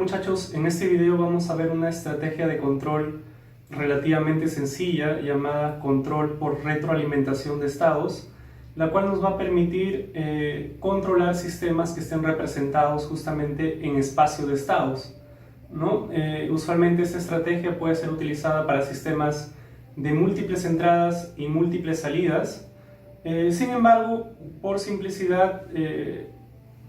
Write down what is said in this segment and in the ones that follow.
muchachos, en este video vamos a ver una estrategia de control relativamente sencilla llamada control por retroalimentación de estados, la cual nos va a permitir controlar sistemas que estén representados justamente en espacio de estados, ¿no? Usualmente esta estrategia puede ser utilizada para sistemas de múltiples entradas y múltiples salidas. Sin embargo, por simplicidad,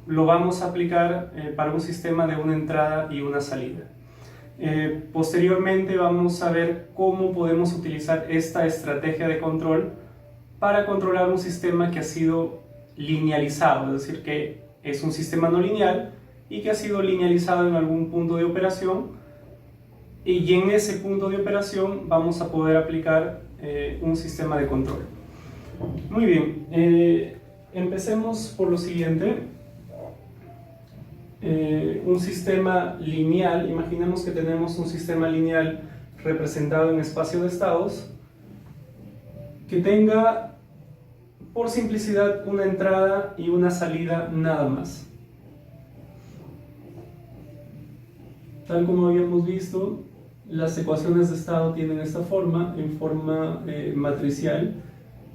lo vamos a aplicar para un sistema de una entrada y una salida. Posteriormente vamos a ver cómo podemos utilizar esta estrategia de control para controlar un sistema que ha sido linealizado, es decir, que es un sistema no lineal y que ha sido linealizado en algún punto de operación, y en ese punto de operación vamos a poder aplicar un sistema de control. Muy bien, empecemos por lo siguiente. Un sistema lineal, imaginemos que tenemos un sistema lineal representado en espacio de estados que tenga, por simplicidad, una entrada y una salida nada más. Tal como habíamos visto, las ecuaciones de estado tienen esta forma, en forma matricial.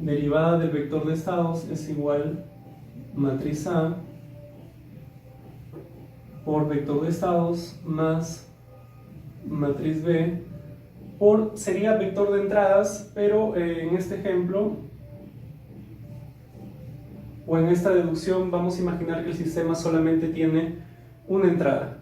Derivada del vector de estados es igual matriz A por vector de estados más matriz B por, sería vector de entradas, pero en este ejemplo o en esta deducción vamos a imaginar que el sistema solamente tiene una entrada.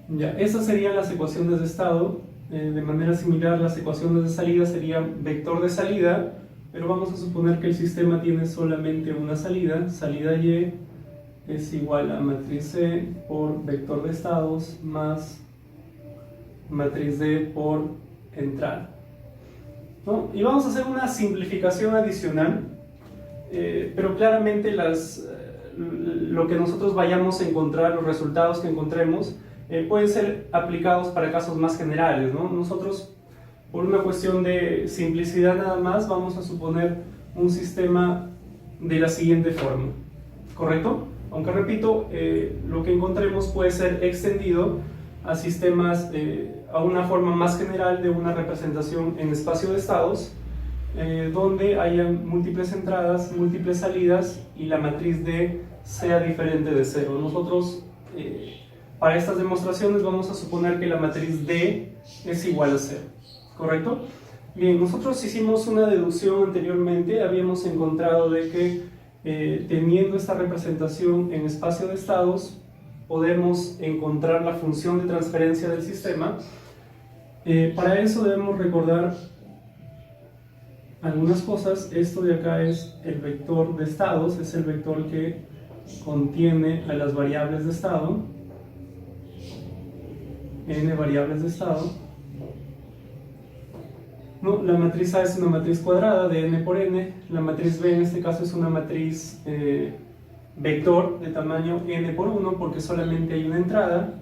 Ya, esas serían las ecuaciones de estado. De manera similar, las ecuaciones de salida serían vector de salida, pero vamos a suponer que el sistema tiene solamente una salida. Salida Y es igual a matriz C por vector de estados más matriz D por entrada, ¿no? Y vamos a hacer una simplificación adicional, pero claramente lo que nosotros vayamos a encontrar, los resultados que encontremos, pueden ser aplicados para casos más generales, ¿no? Nosotros, por una cuestión de simplicidad nada más, vamos a suponer un sistema de la siguiente forma, ¿correcto? Aunque repito, lo que encontremos puede ser extendido a sistemas, a una forma más general de una representación en espacio de estados, donde haya múltiples entradas, múltiples salidas y la matriz D sea diferente de cero. Nosotros, para estas demostraciones, vamos a suponer que la matriz D es igual a 0, ¿correcto? Bien, nosotros hicimos una deducción anteriormente, habíamos encontrado de que teniendo esta representación en espacio de estados, podemos encontrar la función de transferencia del sistema. Para eso debemos recordar algunas cosas. Esto de acá es el vector de estados, es el vector que contiene a las variables de estado, n variables de estado. No, la matriz A es una matriz cuadrada de n por n, la matriz B en este caso es una matriz vector de tamaño n por 1 porque solamente hay una entrada,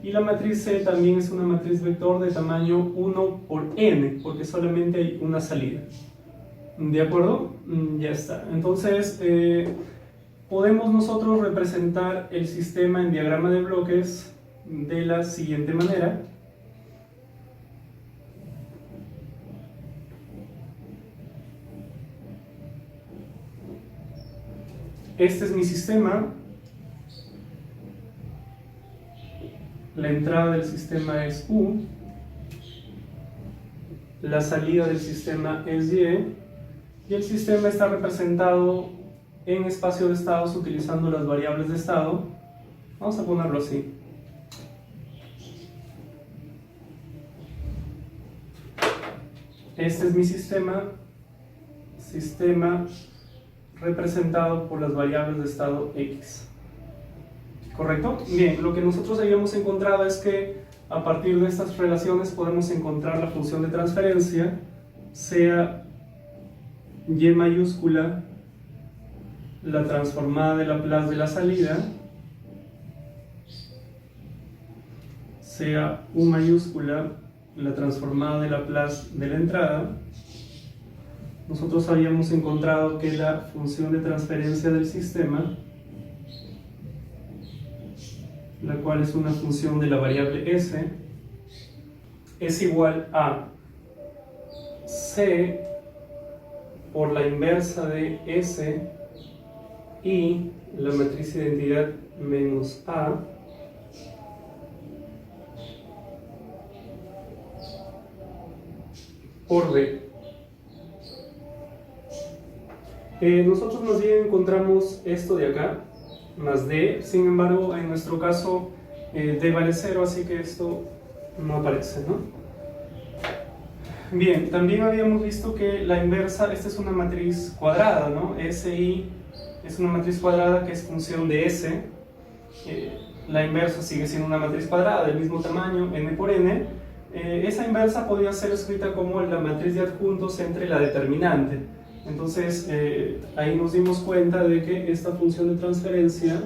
y la matriz C también es una matriz vector de tamaño 1 por n porque solamente hay una salida. ¿De acuerdo? Ya está. Entonces, podemos nosotros representar el sistema en diagrama de bloques de la siguiente manera. Este es mi sistema. La entrada del sistema es U. La salida del sistema es Y. Y el sistema está representado en espacio de estados utilizando las variables de estado. Vamos a ponerlo así. Este es mi sistema representado por las variables de estado X. ¿Correcto? Bien, lo que nosotros habíamos encontrado es que a partir de estas relaciones podemos encontrar la función de transferencia, sea Y mayúscula la transformada de Laplace de la salida, sea U mayúscula la transformada de Laplace de la entrada. Nosotros habíamos encontrado que la función de transferencia del sistema la cual es una función de la variable s, es igual a c por la inversa de s y la matriz de identidad menos a por b. Nosotros más bien encontramos esto de acá, más d, sin embargo en nuestro caso d vale 0, así que esto no aparece, ¿no? Bien, también habíamos visto que la inversa, esta es una matriz cuadrada, ¿no? SI es una matriz cuadrada que es función de S. La inversa sigue siendo una matriz cuadrada del mismo tamaño, n por n. Esa inversa podría ser escrita como la matriz de adjuntos entre la determinante. Entonces, ahí nos dimos cuenta de que esta función de transferencia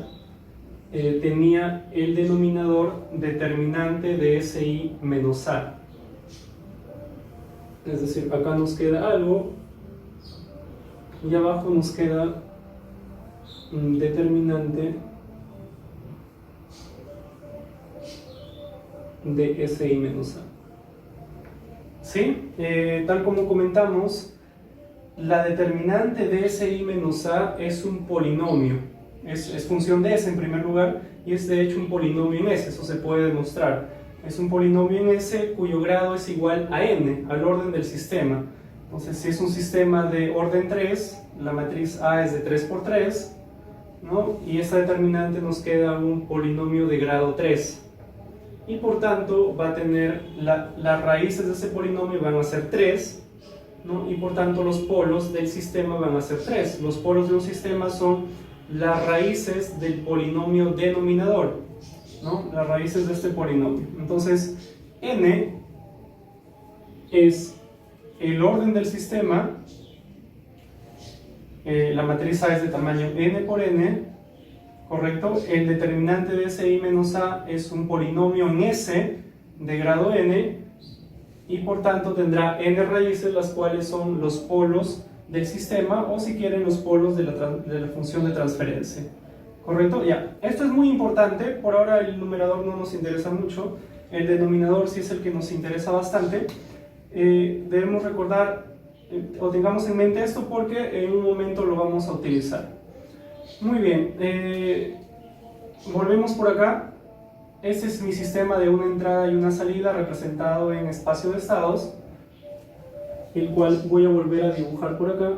tenía el denominador determinante de SI menos A. Es decir, acá nos queda algo y abajo nos queda un determinante de SI menos A. ¿Sí? Tal como comentamos, la determinante de SI menos A es un polinomio. Es función de S en primer lugar y es de hecho un polinomio en S, eso se puede demostrar. Es un polinomio en S cuyo grado es igual a n, al orden del sistema. Entonces, si es un sistema de orden 3, la matriz A es de 3 por 3, ¿no? Y esta determinante nos queda un polinomio de grado 3. Y por tanto, va a tener las raíces de ese polinomio van a ser 3, ¿no? Y por tanto, los polos del sistema van a ser 3. Los polos de un sistema son las raíces del polinomio denominador, ¿no? Las raíces de este polinomio. Entonces, n es el orden del sistema, la matriz A es de tamaño n por n, ¿correcto? El determinante de SI menos A es un polinomio en S de grado n y por tanto tendrá n raíces, las cuales son los polos del sistema o si quieren los polos de la función de transferencia. ¿Correcto? Ya. Esto es muy importante. Por ahora el numerador no nos interesa mucho. El denominador sí es el que nos interesa bastante. Debemos recordar o tengamos en mente esto porque en un momento lo vamos a utilizar. Muy bien. Volvemos por acá. Este es mi sistema de una entrada y una salida representado en espacio de estados, el cual voy a volver a dibujar por acá.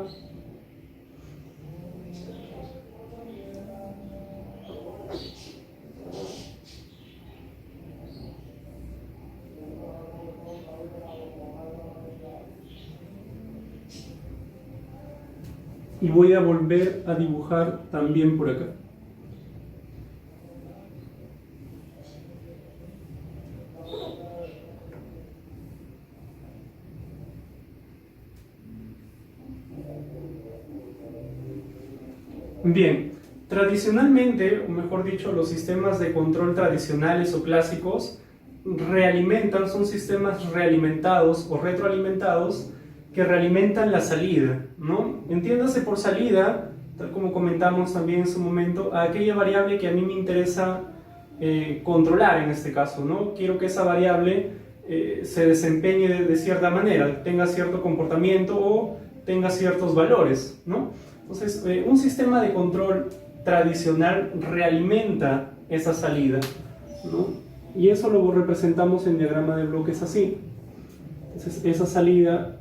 Y voy a volver a dibujar también por acá. Bien, tradicionalmente, o mejor dicho, los sistemas de control tradicionales o clásicos realimentan, son sistemas realimentados o retroalimentados que realimentan la salida, ¿no? Entiéndase por salida, tal como comentamos también en su momento, a aquella variable que a mí me interesa controlar en este caso, ¿no? Quiero que esa variable se desempeñe de cierta manera, tenga cierto comportamiento o tenga ciertos valores, ¿no? Entonces, un sistema de control tradicional realimenta esa salida, ¿no? Y eso lo representamos en diagrama de bloques así. Entonces, esa salida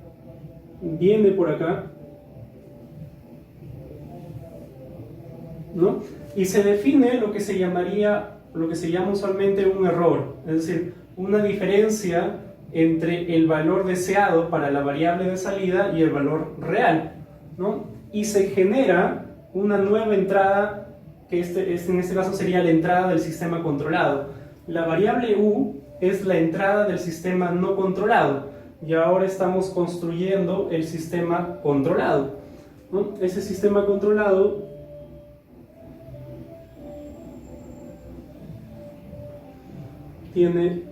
viene por acá, ¿no? Y se define lo que se llamaría, lo que se llama usualmente un error, es decir, una diferencia entre el valor deseado para la variable de salida y el valor real, ¿no? Y se genera una nueva entrada, que en este caso sería la entrada del sistema controlado. La variable u es la entrada del sistema no controlado, y ahora estamos construyendo el sistema controlado, ¿no? Ese sistema controlado tiene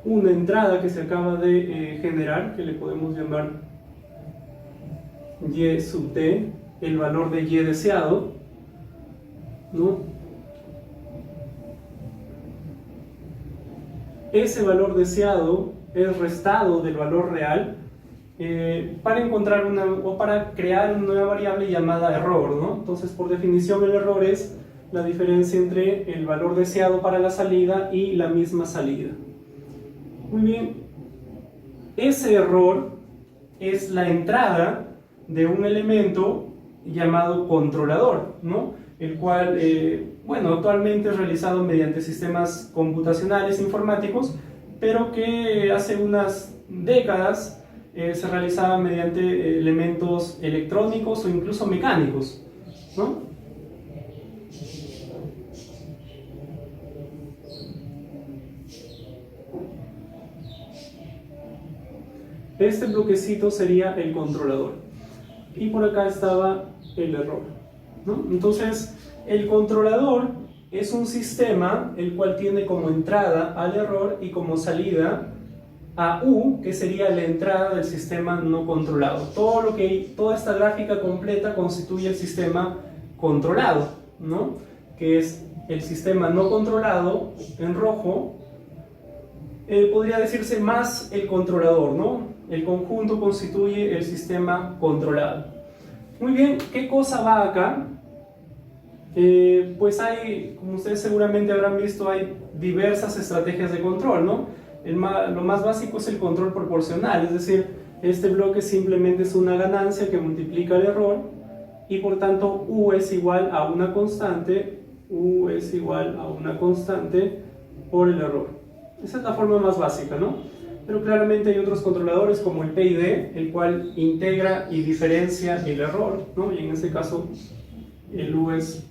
una entrada que se acaba de generar, que le podemos llamar y sub t, el valor de y deseado, ¿no? ese valor deseado es restado del valor real para encontrar para crear una nueva variable llamada error, ¿no? Entonces, por definición, el error es la diferencia entre el valor deseado para la salida y la misma salida. Muy bien, ese error es la entrada de un elemento llamado controlador, ¿no? El cual, bueno, actualmente es realizado mediante sistemas computacionales informáticos, pero que hace unas décadas se realizaba mediante elementos electrónicos o incluso mecánicos, ¿no? Este bloquecito sería el controlador y por acá estaba el error, ¿no? Entonces, el controlador es un sistema el cual tiene como entrada al error y como salida a U, que sería la entrada del sistema no controlado. Toda esta gráfica completa constituye el sistema controlado, ¿no? Que es el sistema no controlado en rojo, podría decirse más el controlador, ¿no? El conjunto constituye el sistema controlado. Muy bien, ¿qué cosa va acá? Pues como ustedes seguramente habrán visto, hay diversas estrategias de control, ¿no? Lo más básico es el control proporcional, es decir, este bloque simplemente es una ganancia que multiplica el error y por tanto U es igual a una constante, U es igual a una constante por el error. Esa es la forma más básica, ¿no? Pero claramente hay otros controladores como el PID, el cual integra y diferencia el error, ¿no? Y en este caso el U es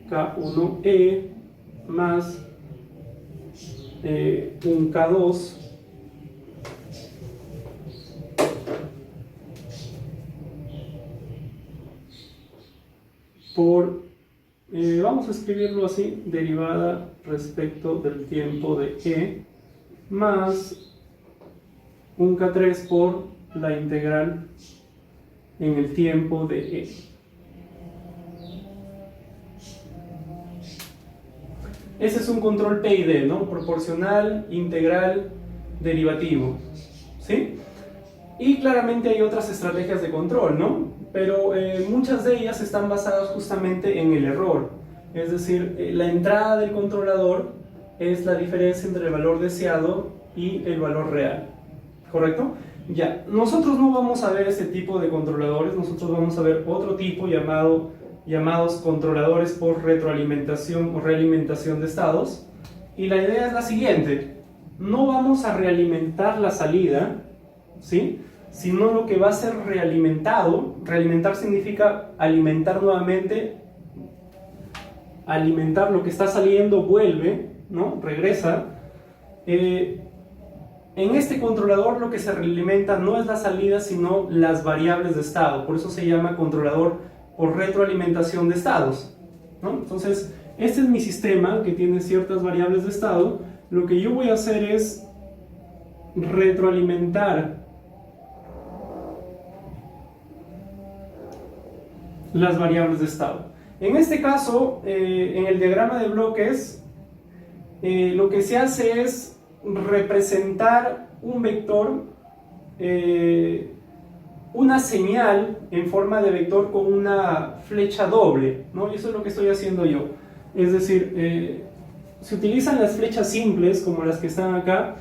K1E más un K2 por, vamos a escribirlo así, derivada respecto del tiempo de E más un K3 por la integral en el tiempo de E. Ese es un control PID, ¿no? Proporcional, integral, derivativo, ¿sí? Y claramente hay otras estrategias de control, ¿no? Pero muchas de ellas están basadas justamente en el error. Es decir, la entrada del controlador es la diferencia entre el valor deseado y el valor real, ¿correcto? Ya, nosotros no vamos a ver este tipo de controladores, nosotros vamos a ver otro tipo llamados controladores por retroalimentación o realimentación de estados. Y la idea es la siguiente: no vamos a realimentar la salida, ¿sí? Sino lo que va a ser realimentado. Realimentar significa alimentar nuevamente, alimentar lo que está saliendo, vuelve, ¿no? Regresa. En este controlador lo que se realimenta no es la salida, sino las variables de estado. Por eso se llama controlador por retroalimentación de estados, ¿no? Entonces, este es mi sistema que tiene ciertas variables de estado. Lo que yo voy a hacer es retroalimentar las variables de estado. En este caso, en el diagrama de bloques, lo que se hace es representar un vector, una señal en forma de vector con una flecha doble, ¿no? Y eso es lo que estoy haciendo yo. Es decir, se utilizan las flechas simples, como las que están acá,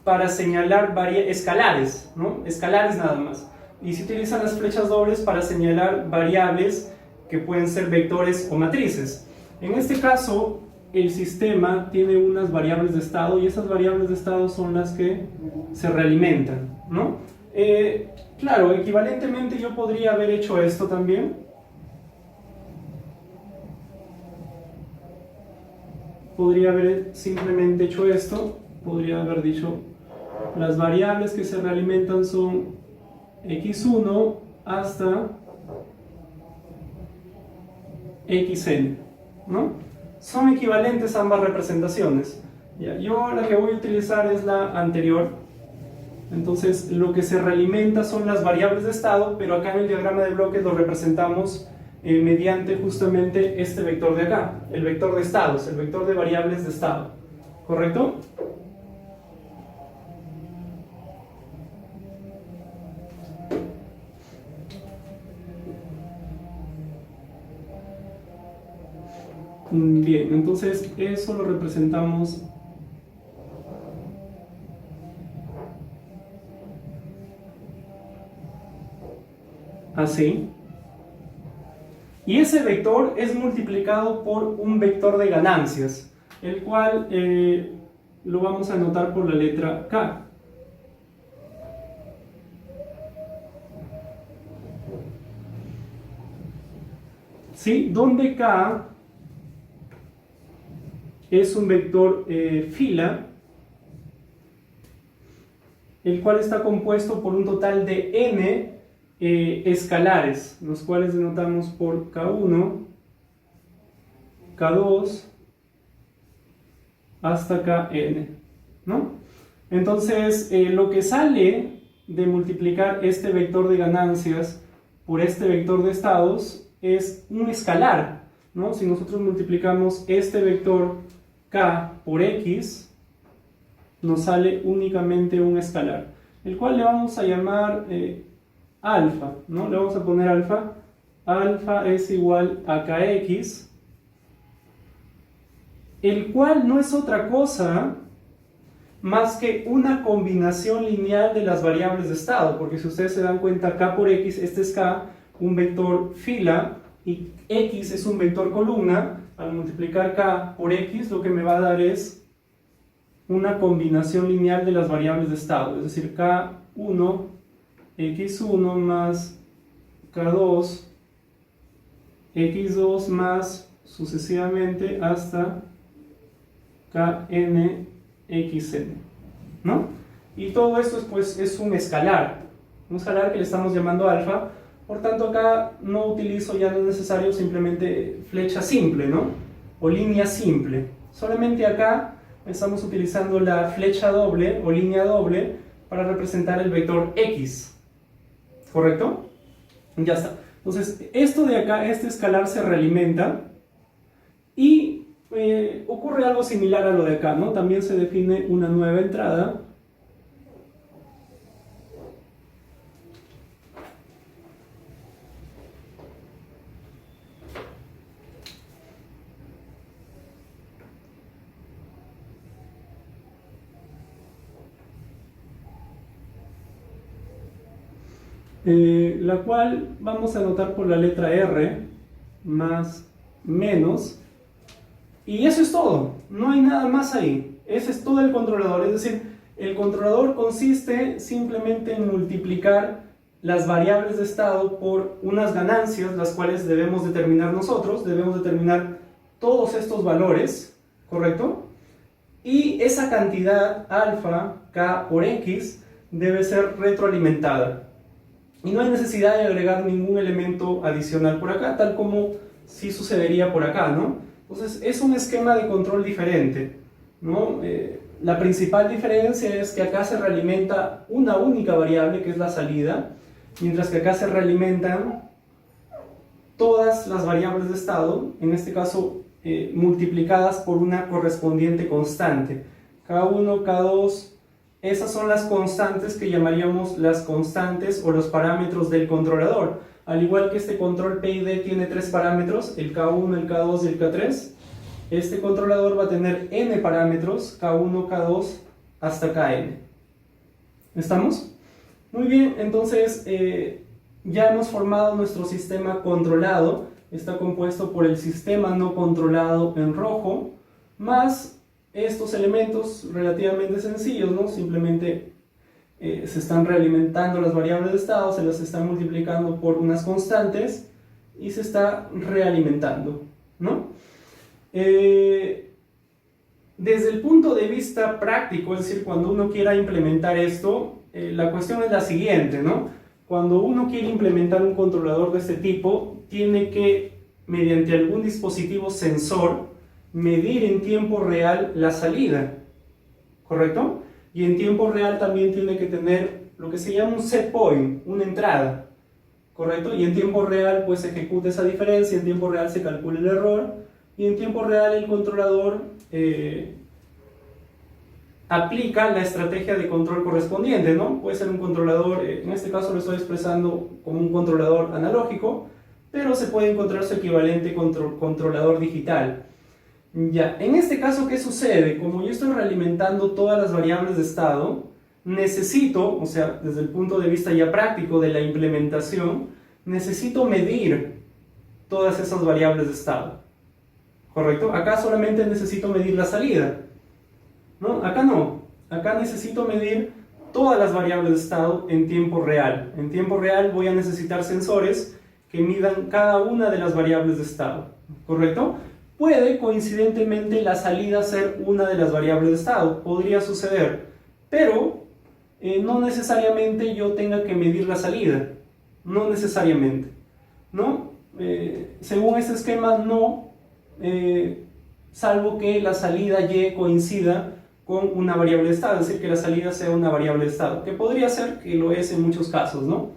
para señalar escalares, ¿no? Escalares nada más. Y se utilizan las flechas dobles para señalar variables que pueden ser vectores o matrices. En este caso, el sistema tiene unas variables de estado y esas variables de estado son las que se realimentan, ¿no? Claro, equivalentemente yo podría haber hecho esto también. Podría haber simplemente hecho esto. Podría haber dicho: las variables que se realimentan son x1 hasta xn, ¿no? Son equivalentes ambas representaciones. Ya, yo la que voy a utilizar es la anterior. Entonces, lo que se realimenta son las variables de estado, pero acá en el diagrama de bloques lo representamos mediante justamente este vector de acá, el vector de estados, el vector de variables de estado, ¿correcto? Bien, entonces eso lo representamos así. Y ese vector es multiplicado por un vector de ganancias, el cual lo vamos a anotar por la letra K. ¿Sí? Donde K es un vector fila, el cual está compuesto por un total de n escalares, los cuales denotamos por K1, K2, hasta Kn, ¿no? Entonces, lo que sale de multiplicar este vector de ganancias por este vector de estados es un escalar, ¿no? Si nosotros multiplicamos este vector K por X, nos sale únicamente un escalar, el cual le vamos a llamar alfa, ¿no? Le vamos a poner alfa. Alfa es igual a Kx, el cual no es otra cosa más que una combinación lineal de las variables de estado, porque si ustedes se dan cuenta, K por X, este es K, un vector fila, y X es un vector columna. Al multiplicar K por X, lo que me va a dar es una combinación lineal de las variables de estado, es decir, K1, X1 más K2, X2 más sucesivamente hasta Kn, Xn, ¿no? Y todo esto pues, es un escalar que le estamos llamando alfa. Por tanto, acá no utilizo, ya no es necesario, simplemente flecha simple, ¿no? O línea simple. Solamente acá estamos utilizando la flecha doble o línea doble para representar el vector X. ¿Correcto? Ya está. Entonces, esto de acá, este escalar se realimenta y ocurre algo similar a lo de acá, ¿no? También se define una nueva entrada. La cual vamos a anotar por la letra R más menos, y eso es todo, no hay nada más ahí. Ese es todo el controlador, es decir, el controlador consiste simplemente en multiplicar las variables de estado por unas ganancias, las cuales debemos determinar nosotros. Debemos determinar todos estos valores, ¿correcto? Y esa cantidad alfa, K por X, debe ser retroalimentada. Y no hay necesidad de agregar ningún elemento adicional por acá, tal como sí sucedería por acá, ¿no? Entonces es un esquema de control diferente, ¿no? La principal diferencia es que acá se realimenta una única variable, que es la salida, mientras que acá se realimentan todas las variables de estado, en este caso multiplicadas por una correspondiente constante. K1, K2... esas son las constantes que llamaríamos las constantes o los parámetros del controlador. Al igual que este control P y D tiene tres parámetros, el K1, el K2 y el K3, este controlador va a tener n parámetros, K1, K2 hasta Kn. ¿Estamos? Muy bien, entonces ya hemos formado nuestro sistema controlado. Está compuesto por el sistema no controlado en rojo, más estos elementos relativamente sencillos, ¿no? Simplemente se están realimentando las variables de estado, se las están multiplicando por unas constantes y se está realimentando, ¿no? Desde el punto de vista práctico, es decir, cuando uno quiera implementar esto, la cuestión es la siguiente, ¿no? Cuando uno quiere implementar un controlador de este tipo, tiene que, mediante algún dispositivo sensor, medir en tiempo real la salida, ¿correcto? Y en tiempo real también tiene que tener lo que se llama un set point, una entrada, ¿correcto? Y en tiempo real pues se ejecuta esa diferencia, en tiempo real se calcula el error, y en tiempo real el controlador aplica la estrategia de control correspondiente, ¿no? Puede ser un controlador, en este caso lo estoy expresando como un controlador analógico, pero se puede encontrar su equivalente controlador digital. Ya, en este caso, ¿qué sucede? Como yo estoy realimentando todas las variables de estado, necesito, o sea, desde el punto de vista ya práctico de la implementación, necesito medir todas esas variables de estado. ¿Correcto? Acá solamente necesito medir la salida, ¿no? Acá no. Acá necesito medir todas las variables de estado en tiempo real. En tiempo real voy a necesitar sensores que midan cada una de las variables de estado. ¿Correcto? Puede coincidentemente la salida ser una de las variables de estado. Podría suceder. Pero no necesariamente yo tenga que medir la salida. No necesariamente, ¿no? Según este esquema no, salvo que la salida Y coincida con una variable de estado, es decir, que la salida sea una variable de estado, que podría ser que lo es en muchos casos, ¿no?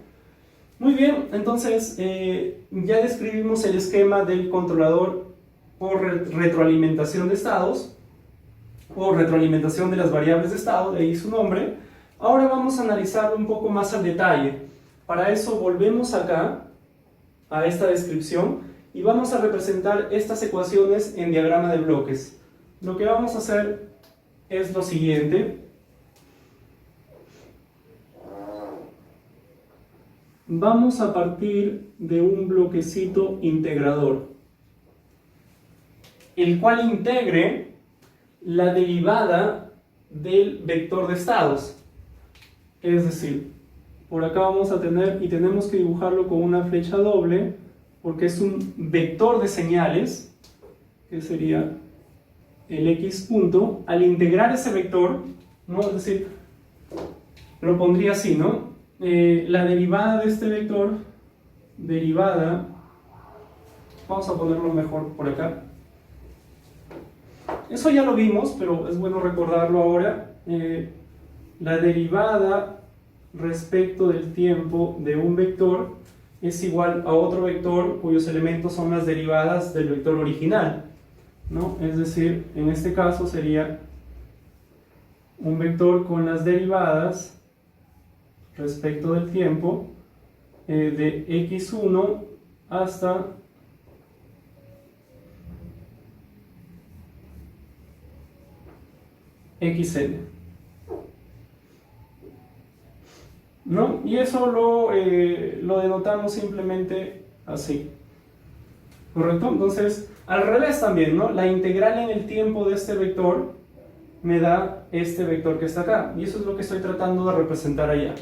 Muy bien, entonces ya describimos el esquema del controlador por retroalimentación de estados, o retroalimentación de las variables de estado, de ahí su nombre. Ahora vamos a analizarlo un poco más al detalle. Para eso volvemos acá a esta descripción y vamos a representar estas ecuaciones en diagrama de bloques. Lo que vamos a hacer es lo siguiente. Vamos a partir de un bloquecito integrador, el cual integre la derivada del vector de estados. Es decir, por acá vamos a tener, y tenemos que dibujarlo con una flecha doble, porque es un vector de señales, que sería el x punto. Al integrar ese vector, ¿no? Es decir, lo pondría así, ¿no? La derivada de este vector, derivada, vamos a ponerlo mejor por acá. Eso ya lo vimos, pero es bueno recordarlo ahora. La derivada respecto del tiempo de un vector es igual a otro vector cuyos elementos son las derivadas del vector original, ¿no? Es decir, en este caso sería un vector con las derivadas respecto del tiempo de x1 hasta xn, ¿no? Y eso lo denotamos simplemente así, ¿correcto? Entonces, al revés también, ¿no? La integral en el tiempo de este vector me da este vector que está acá, y eso es lo que estoy tratando de representar allá.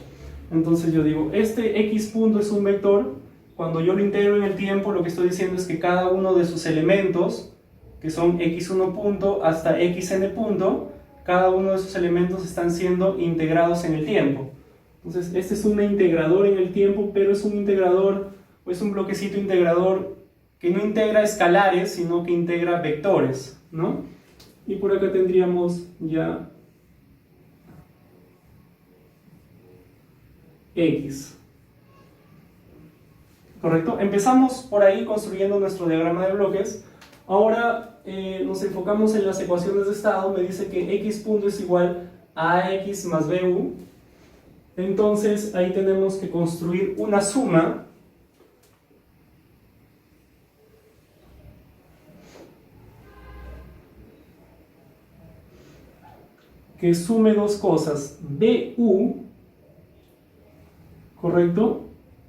Entonces yo digo, este x punto es un vector. Cuando yo lo integro en el tiempo, lo que estoy diciendo es que cada uno de sus elementos, que son x1 punto hasta xn punto, cada uno de esos elementos están siendo integrados en el tiempo. Entonces este es un integrador en el tiempo, pero es un integrador, o es un bloquecito integrador que no integra escalares, sino que integra vectores, ¿no? Y por acá tendríamos ya x. ¿Correcto? Empezamos por ahí construyendo nuestro diagrama de bloques. Ahora nos enfocamos en las ecuaciones de estado. Me dice que x punto es igual a ax más bu. Entonces ahí tenemos que construir una suma que sume dos cosas, bu, ¿correcto?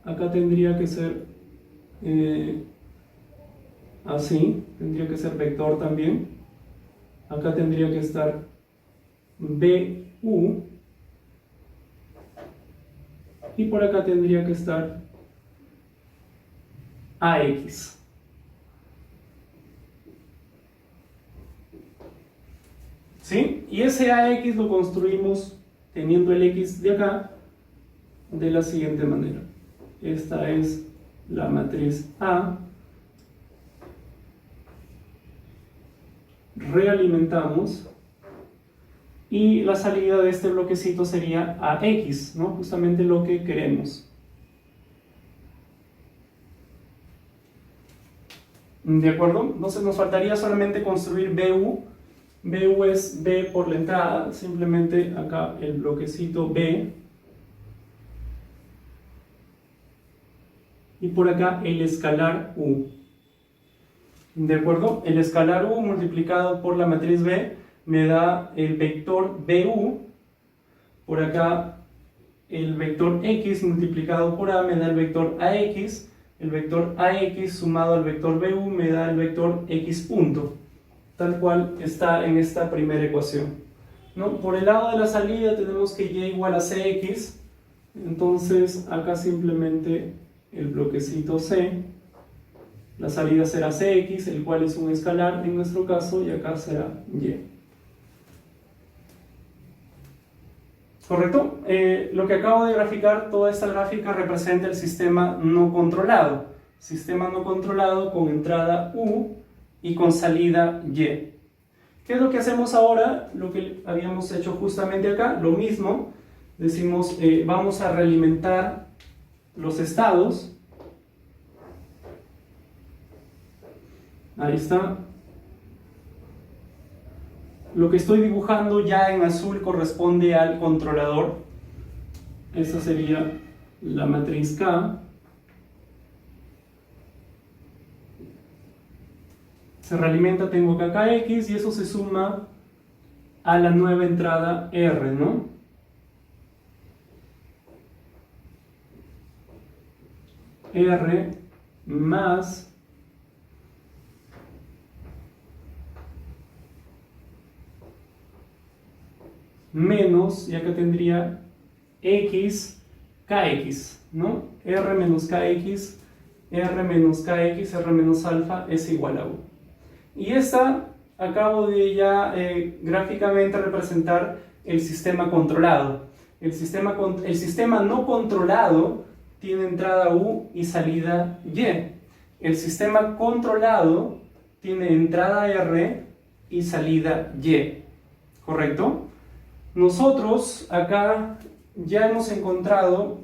Acá tendría que ser así, tendría que ser vector también. Acá tendría que estar bu, y por acá tendría que estar ax. ¿Sí? Y ese ax lo construimos teniendo el x de acá de la siguiente manera. Esta es la matriz A. Realimentamos y la salida de este bloquecito sería ax, ¿no? Justamente lo que queremos. ¿De acuerdo? Entonces nos faltaría solamente construir bu BU es B por la entrada, simplemente acá el bloquecito B. Y por acá el escalar U. ¿De acuerdo? El escalar U multiplicado por la matriz B me da el vector BU. Por acá el vector X multiplicado por A me da el vector AX. El vector AX sumado al vector BU me da el vector X punto, tal cual está en esta primera ecuación, ¿no? Por el lado de la salida tenemos que Y igual a CX, entonces acá simplemente el bloquecito C, la salida será CX, el cual es un escalar en nuestro caso, y acá será Y. ¿Correcto? Lo que acabo de graficar, toda esta gráfica representa el sistema no controlado. Sistema no controlado con entrada U y con salida Y. ¿Qué es lo que hacemos ahora? Lo que habíamos hecho justamente acá, lo mismo. Decimos, vamos a realimentar los estados. Ahí está. Lo que estoy dibujando ya en azul corresponde al controlador. Esta sería la matriz K. Se realimenta, tengo acá KX y eso se suma a la nueva entrada R, ¿no? R más menos, y acá tendría X, KX, ¿no? R menos KX, R menos KX, R menos alfa es igual a U. Y esta acabo de ya gráficamente representar el sistema controlado. El sistema no controlado tiene entrada U y salida Y. El sistema controlado tiene entrada R y salida Y. ¿Correcto? Nosotros acá ya hemos encontrado,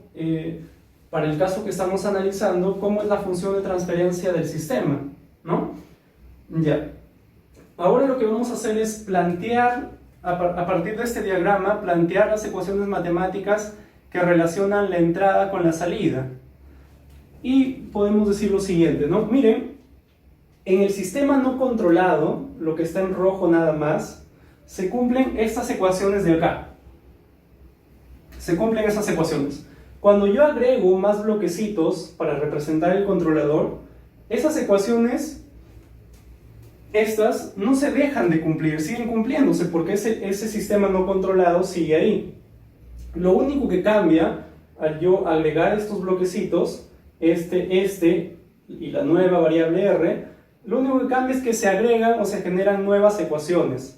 para el caso que estamos analizando, cómo es la función de transferencia del sistema, ¿no? Ya. Ahora lo que vamos a hacer es plantear, a partir de este diagrama, plantear las ecuaciones matemáticas que relacionan la entrada con la salida. Y podemos decir lo siguiente, ¿no? Miren, en el sistema no controlado, lo que está en rojo nada más, se cumplen estas ecuaciones de acá. Se cumplen esas ecuaciones. Cuando yo agrego más bloquecitos para representar el controlador, esas ecuaciones, estas no se dejan de cumplir, siguen cumpliéndose porque ese sistema no controlado sigue ahí. Lo único que cambia al yo agregar estos bloquecitos, este y la nueva variable R, lo único que cambia es que se agregan o se generan nuevas ecuaciones.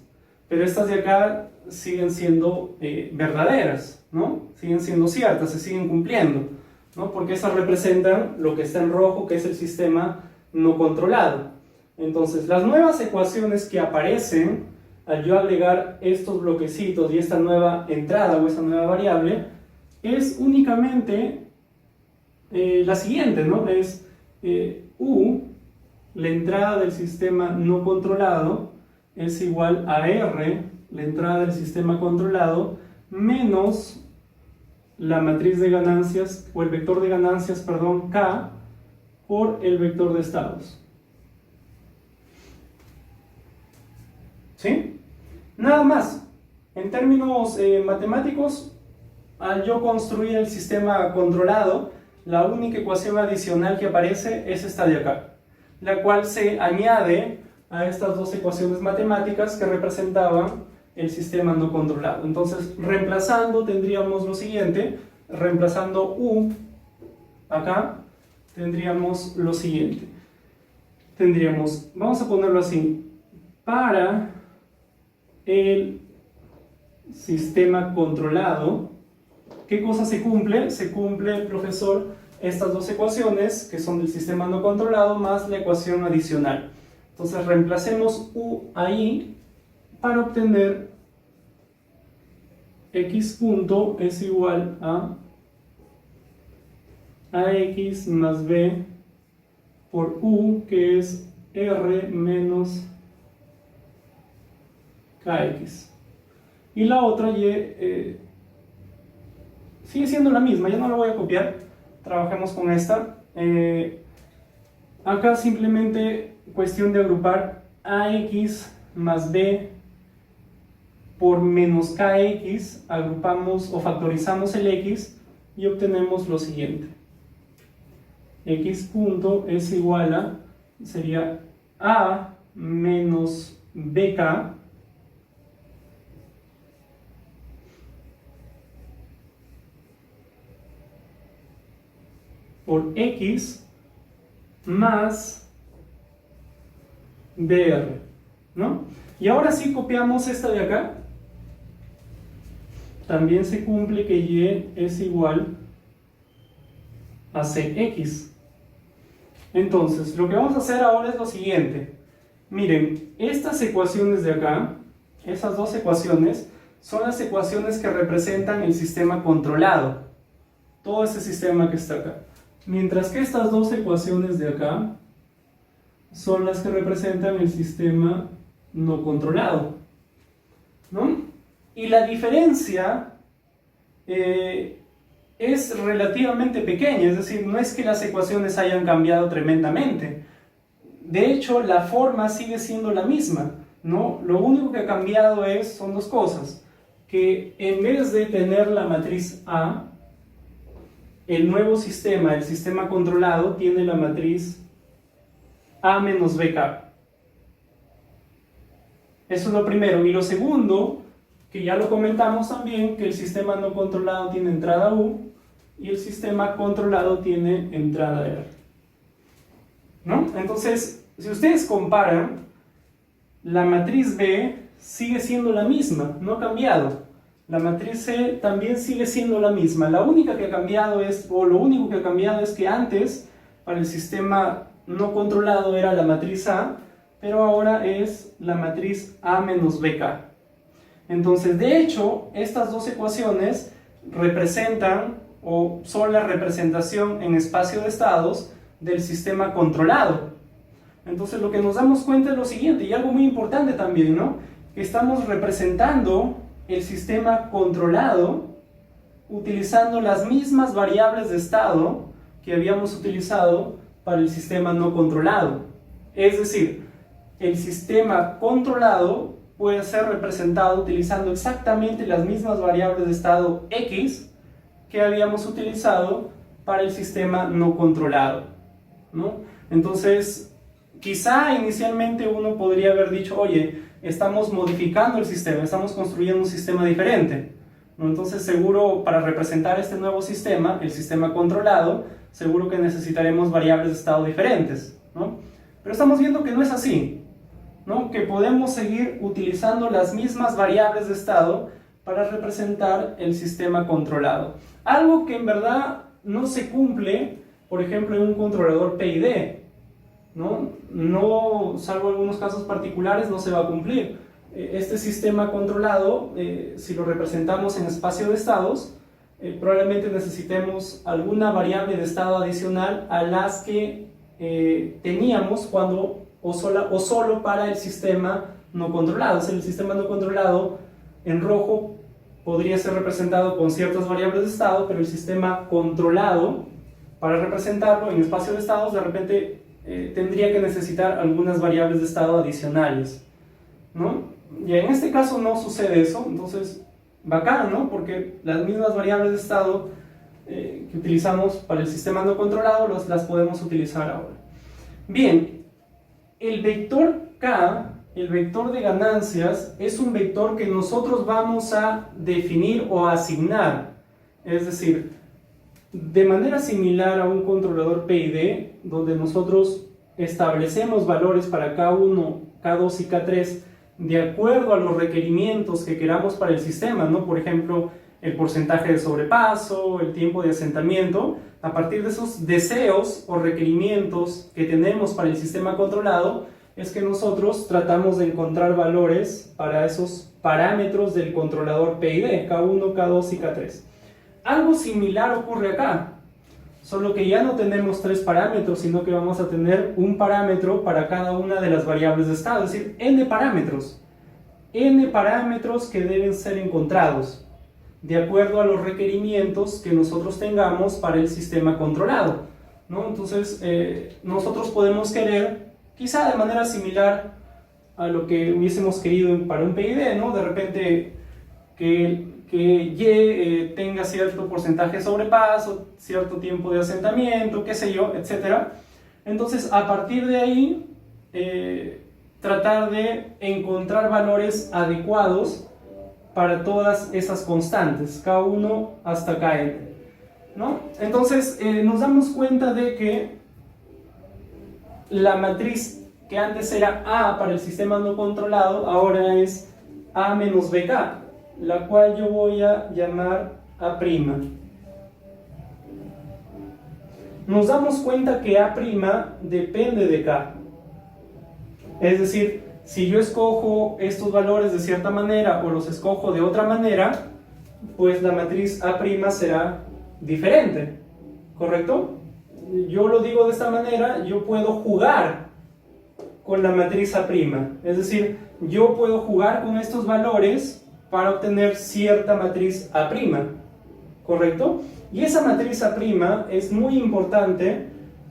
Pero estas de acá siguen siendo verdaderas, ¿no? Siguen siendo ciertas, se siguen cumpliendo, ¿no? Porque estas representan lo que está en rojo, que es el sistema no controlado. Entonces, las nuevas ecuaciones que aparecen al yo agregar estos bloquecitos y esta nueva entrada o esta nueva variable, es únicamente la siguiente, ¿no? Es U, la entrada del sistema no controlado, es igual a R, la entrada del sistema controlado, menos la matriz de ganancias, o el vector de ganancias, perdón, K, por el vector de estados. ¿Sí? Nada más. En términos matemáticos, al yo construir el sistema controlado, la única ecuación adicional que aparece es esta de acá, la cual se añade a estas dos ecuaciones matemáticas que representaban el sistema no controlado. Entonces, reemplazando, tendríamos lo siguiente, reemplazando U acá, tendríamos lo siguiente. Tendríamos, vamos a ponerlo así, para el sistema controlado, ¿qué cosa se cumple? Se cumple, profesor, estas dos ecuaciones que son del sistema no controlado más la ecuación adicional. Entonces reemplacemos U ahí para obtener X punto es igual a AX más B por U, que es R menos kx. Y la otra y sigue siendo la misma, ya no la voy a copiar, trabajemos con esta. Acá simplemente cuestión de agrupar ax más b por menos kx, agrupamos o factorizamos el x y obtenemos lo siguiente. X punto es igual a, sería a menos bk por x más dr, ¿no? Y ahora sí copiamos esta de acá. También se cumple que y es igual a cx. Entonces, lo que vamos a hacer ahora es lo siguiente. Miren, estas ecuaciones de acá, esas dos ecuaciones, son las ecuaciones que representan el sistema controlado. Todo ese sistema que está acá. Mientras que estas dos ecuaciones de acá son las que representan el sistema no controlado, ¿no? Y la diferencia es relativamente pequeña, es decir, no es que las ecuaciones hayan cambiado tremendamente. De hecho, la forma sigue siendo la misma, ¿no? Lo único que ha cambiado son dos cosas, que en vez de tener la matriz A, el nuevo sistema, el sistema controlado, tiene la matriz A menos BK. Eso es lo primero. Y lo segundo, que ya lo comentamos también, que el sistema no controlado tiene entrada U y el sistema controlado tiene entrada R, ¿no? Entonces, si ustedes comparan, la matriz B sigue siendo la misma, no ha cambiado. La matriz C también sigue siendo la misma. La única que ha cambiado lo único que ha cambiado es que antes, para el sistema no controlado era la matriz A, pero ahora es la matriz A menos BK. Entonces, de hecho, estas dos ecuaciones representan o son la representación en espacio de estados del sistema controlado. Entonces, lo que nos damos cuenta es lo siguiente, y algo muy importante también, ¿no? Que estamos representando el sistema controlado utilizando las mismas variables de estado que habíamos utilizado para el sistema no controlado. Es decir, el sistema controlado puede ser representado utilizando exactamente las mismas variables de estado X que habíamos utilizado para el sistema no controlado, ¿no? Entonces, quizá inicialmente uno podría haber dicho, oye, estamos modificando el sistema, estamos construyendo un sistema diferente, ¿no? Entonces seguro para representar este nuevo sistema, el sistema controlado, seguro que necesitaremos variables de estado diferentes, ¿no? Pero estamos viendo que no es así, ¿no? Que podemos seguir utilizando las mismas variables de estado para representar el sistema controlado. Algo que en verdad no se cumple, por ejemplo, en un controlador PID, ¿no? Salvo algunos casos particulares, no se va a cumplir. Este sistema controlado, si lo representamos en espacio de estados, probablemente necesitemos alguna variable de estado adicional a las que teníamos cuando o solo para el sistema no controlado. O sea, el sistema no controlado en rojo podría ser representado con ciertas variables de estado, pero el sistema controlado, para representarlo en espacio de estados, de repente tendría que necesitar algunas variables de estado adicionales, ¿no? Y en este caso no sucede eso, entonces bacán, ¿no? Porque las mismas variables de estado que utilizamos para el sistema no controlado las podemos utilizar ahora. Bien, el vector K, el vector de ganancias, es un vector que nosotros vamos a definir o asignar, es decir, de manera similar a un controlador PID, donde nosotros establecemos valores para K1, K2 y K3 de acuerdo a los requerimientos que queramos para el sistema, ¿no? Por ejemplo, el porcentaje de sobrepaso, el tiempo de asentamiento. A partir de esos deseos o requerimientos que tenemos para el sistema controlado, es que nosotros tratamos de encontrar valores para esos parámetros del controlador PID, K1, K2 y K3. Algo similar ocurre acá, solo que ya no tenemos 3 parámetros, sino que vamos a tener un parámetro para cada una de las variables de estado, es decir, n parámetros. n parámetros que deben ser encontrados, de acuerdo a los requerimientos que nosotros tengamos para el sistema controlado, ¿no? Entonces, nosotros podemos querer, quizá de manera similar a lo que hubiésemos querido para un PID, ¿no? De repente que Y tenga cierto porcentaje de sobrepaso, cierto tiempo de asentamiento, qué sé yo, etc. Entonces, a partir de ahí, tratar de encontrar valores adecuados para todas esas constantes, K1 hasta Kn, ¿no? Entonces, nos damos cuenta de que la matriz que antes era A para el sistema no controlado, ahora es A menos BK, la cual yo voy a llamar A'. Nos damos cuenta que A' depende de K. Es decir, si yo escojo estos valores de cierta manera o los escojo de otra manera, pues la matriz A' será diferente, ¿correcto? Yo lo digo de esta manera, yo puedo jugar con la matriz A', es decir, yo puedo jugar con estos valores para obtener cierta matriz A', ¿correcto? Y esa matriz A' es muy importante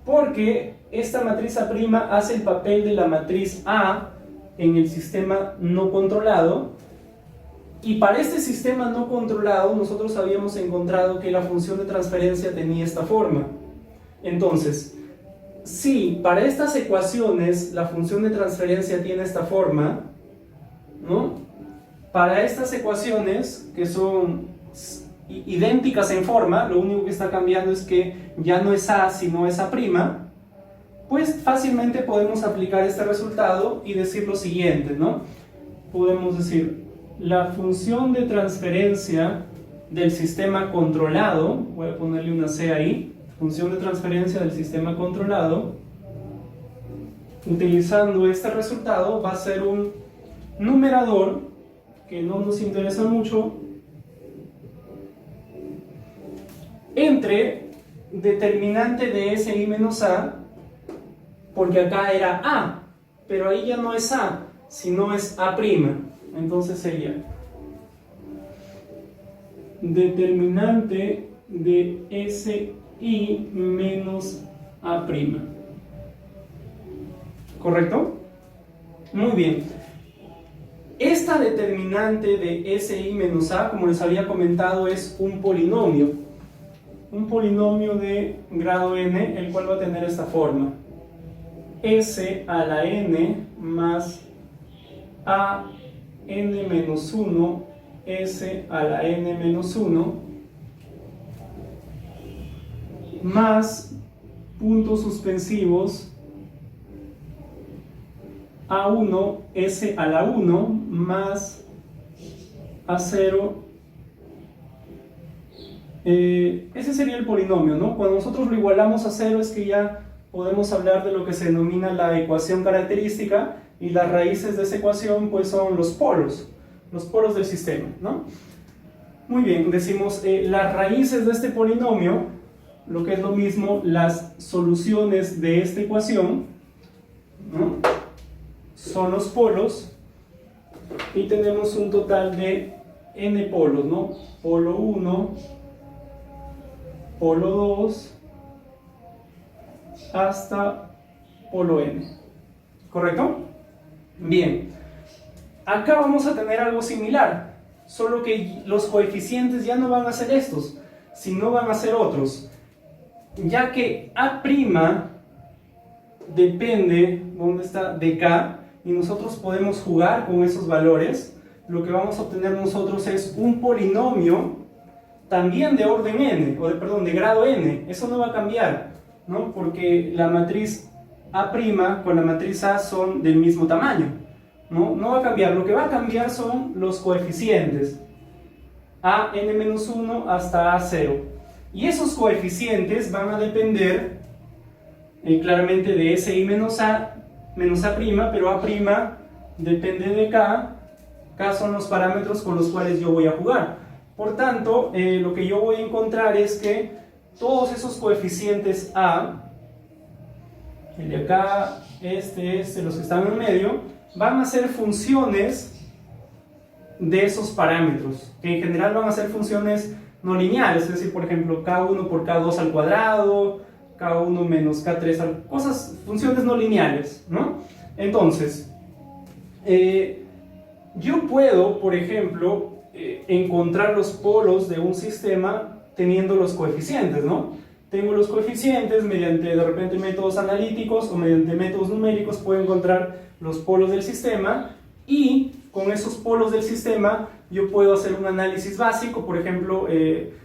porque esta matriz A' hace el papel de la matriz A en el sistema no controlado, y para este sistema no controlado nosotros habíamos encontrado que la función de transferencia tenía esta forma. Entonces, si para estas ecuaciones la función de transferencia tiene esta forma, ¿no? Para estas ecuaciones, que son idénticas en forma, lo único que está cambiando es que ya no es A, sino es A', pues fácilmente podemos aplicar este resultado y decir lo siguiente, ¿no? Podemos decir, la función de transferencia del sistema controlado, voy a ponerle una C ahí, función de transferencia del sistema controlado, utilizando este resultado, va a ser un numerador que no nos interesa mucho, entre determinante de SI menos A, porque acá era A, pero ahí ya no es A, sino es A'. Entonces sería determinante de SI menos A'. ¿Correcto? Muy bien. Esta determinante de SI menos A, como les había comentado, es un polinomio. Un polinomio de grado n, el cual va a tener esta forma. S a la n más a n menos 1, s a la n menos 1, más puntos suspensivos a1, s a la 1, más a0. Ese sería el polinomio, ¿no? Cuando nosotros lo igualamos a 0 es que ya podemos hablar de lo que se denomina la ecuación característica, y las raíces de esa ecuación pues son los polos del sistema, ¿no? Muy bien, decimos las raíces de este polinomio, lo que es lo mismo, las soluciones de esta ecuación, ¿no? Son los polos, y tenemos un total de n polos, ¿no? Polo 1, polo 2, hasta polo n. ¿Correcto? Bien. Acá vamos a tener algo similar, solo que los coeficientes ya no van a ser estos, sino van a ser otros. Ya que A' depende, ¿dónde está? De K, y nosotros podemos jugar con esos valores, lo que vamos a obtener nosotros es un polinomio también de orden n, de grado n. Eso no va a cambiar, ¿no? Porque la matriz A' con la matriz A son del mismo tamaño, ¿no? No va a cambiar. Lo que va a cambiar son los coeficientes, a n-1 hasta a0, y esos coeficientes van a depender claramente de SI menos A, pero A' depende de K. K son los parámetros con los cuales yo voy a jugar. Por tanto, lo que yo voy a encontrar es que todos esos coeficientes A, el de acá, los que están en medio, van a ser funciones de esos parámetros, que en general van a ser funciones no lineales, es decir, por ejemplo, K1 por K2 al cuadrado, K1 menos K3 al... funciones no lineales, ¿no? Entonces, yo puedo, por ejemplo, encontrar los polos de un sistema teniendo los coeficientes, ¿no? Tengo los coeficientes, mediante de repente métodos analíticos o mediante métodos numéricos puedo encontrar los polos del sistema, y con esos polos del sistema yo puedo hacer un análisis básico, por ejemplo,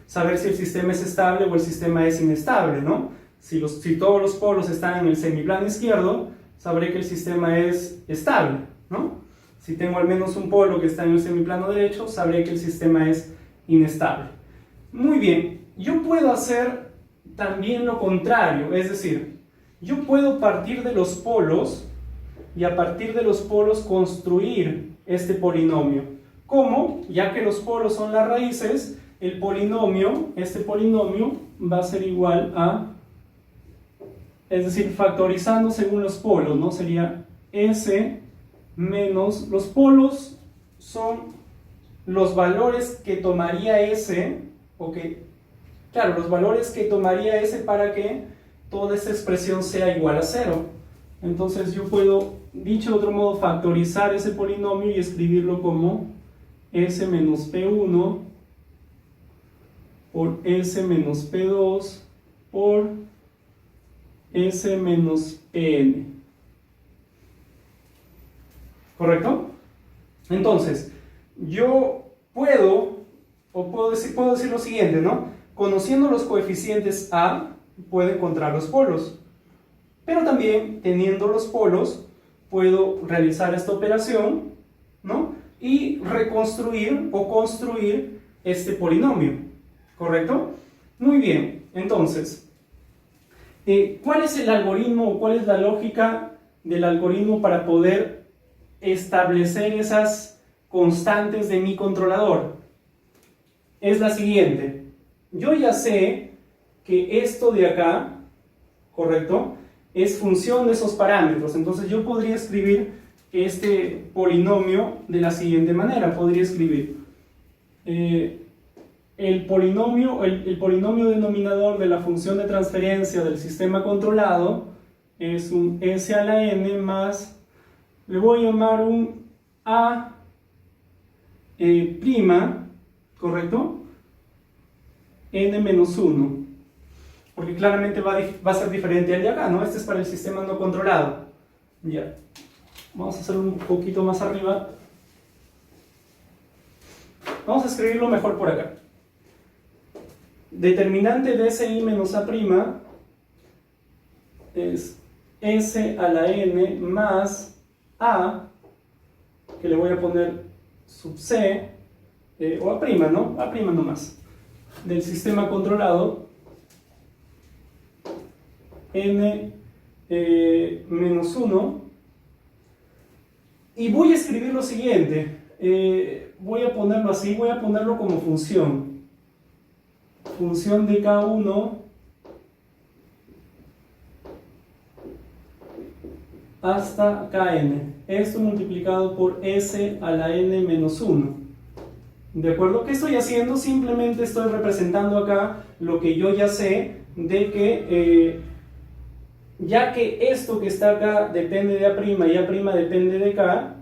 saber si el sistema es estable o el sistema es inestable, ¿no? Si todos los polos están en el semiplano izquierdo, sabré que el sistema es estable, ¿no? Si tengo al menos un polo que está en el semiplano derecho, sabré que el sistema es inestable. Muy bien, yo puedo hacer también lo contrario, es decir, yo puedo partir de los polos y a partir de los polos construir este polinomio. ¿Cómo? Ya que los polos son las raíces, el polinomio, este polinomio va a ser igual a, es decir, factorizando según los polos, ¿no? Sería S menos, los polos son los valores que tomaría S, claro, los valores que tomaría S para que toda esta expresión sea igual a 0. Entonces yo puedo, dicho de otro modo, factorizar ese polinomio y escribirlo como S menos P1 por S menos P2 por S menos Pn. ¿Correcto? Entonces, yo puedo decir lo siguiente, ¿no? Conociendo los coeficientes A, puedo encontrar los polos. Pero también, teniendo los polos, puedo realizar esta operación, ¿no? Y reconstruir o construir este polinomio. ¿Correcto? Muy bien, entonces, ¿cuál es el algoritmo o cuál es la lógica del algoritmo para poder establecer esas constantes de mi controlador? Es la siguiente. Yo ya sé que esto de acá, ¿correcto?, es función de esos parámetros. Entonces yo podría escribir este polinomio de la siguiente manera. Podría escribir el polinomio denominador de la función de transferencia del sistema controlado es un S a la n más, le voy a llamar un A prima, ¿correcto?, n menos 1, porque claramente va a ser diferente al de acá, ¿no? Este es para el sistema no controlado. Ya, vamos a hacerlo un poquito más arriba. Vamos a escribirlo mejor por acá. Determinante de SI menos A' es S a la n más A, que le voy a poner sub C, o A', ¿no? A' nomás, del sistema controlado, n menos 1, y voy a escribir lo siguiente, voy a ponerlo así, voy a ponerlo como función de K1 hasta Kn, esto multiplicado por S a la n menos 1. ¿De acuerdo? ¿Qué estoy haciendo? Simplemente estoy representando acá lo que yo ya sé de que ya que esto que está acá depende de A' y A' depende de K,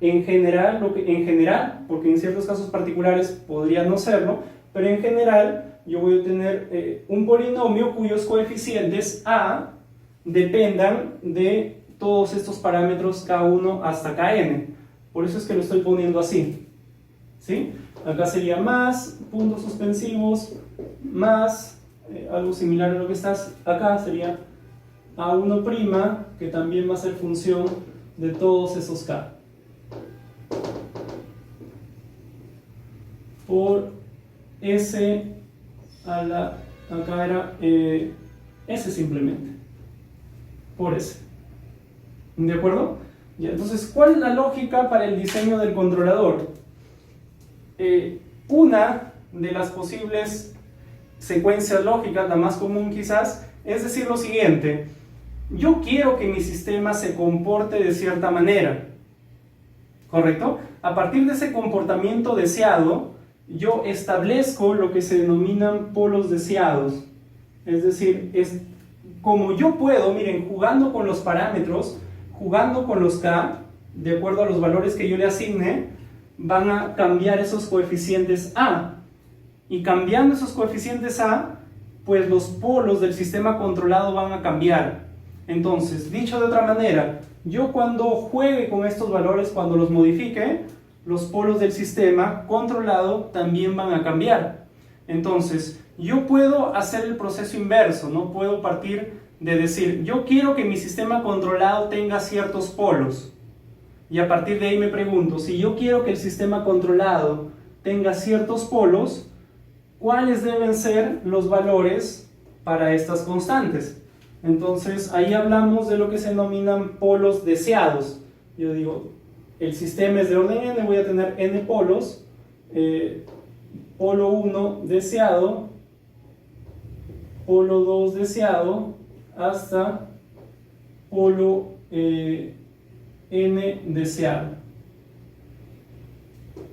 en general, porque en ciertos casos particulares podría no serlo, pero en general yo voy a tener un polinomio cuyos coeficientes A dependan de todos estos parámetros K1 hasta Kn. Por eso es que lo estoy poniendo así, ¿sí? Acá sería más, puntos suspensivos, más, algo similar a lo que estás acá, sería A1', que también va a ser función de todos esos K. Por S a la, acá era S simplemente, por S. ¿De acuerdo? Ya, entonces, ¿cuál es la lógica para el diseño del controlador? Una de las posibles secuencias lógicas, la más común quizás, es decir lo siguiente: yo quiero que mi sistema se comporte de cierta manera. ¿correcto? A partir de ese comportamiento deseado, yo establezco lo que se denominan polos deseados. Es decir, es como yo puedo, miren, jugando con los parámetros, jugando con los K, de acuerdo a los valores que yo le asigne, van a cambiar esos coeficientes A. Y cambiando esos coeficientes A, pues los polos del sistema controlado van a cambiar. Entonces, dicho de otra manera, yo cuando juegue con estos valores, cuando los modifique, los polos del sistema controlado también van a cambiar. Entonces, yo puedo hacer el proceso inverso, ¿no? Puedo partir de decir, yo quiero que mi sistema controlado tenga ciertos polos. Y a partir de ahí me pregunto, si yo quiero que el sistema controlado tenga ciertos polos, ¿cuáles deben ser los valores para estas constantes? Entonces, ahí hablamos de lo que se denominan polos deseados. Yo digo, el sistema es de orden n, voy a tener n polos, polo 1 deseado, polo 2 deseado, hasta polo n deseado.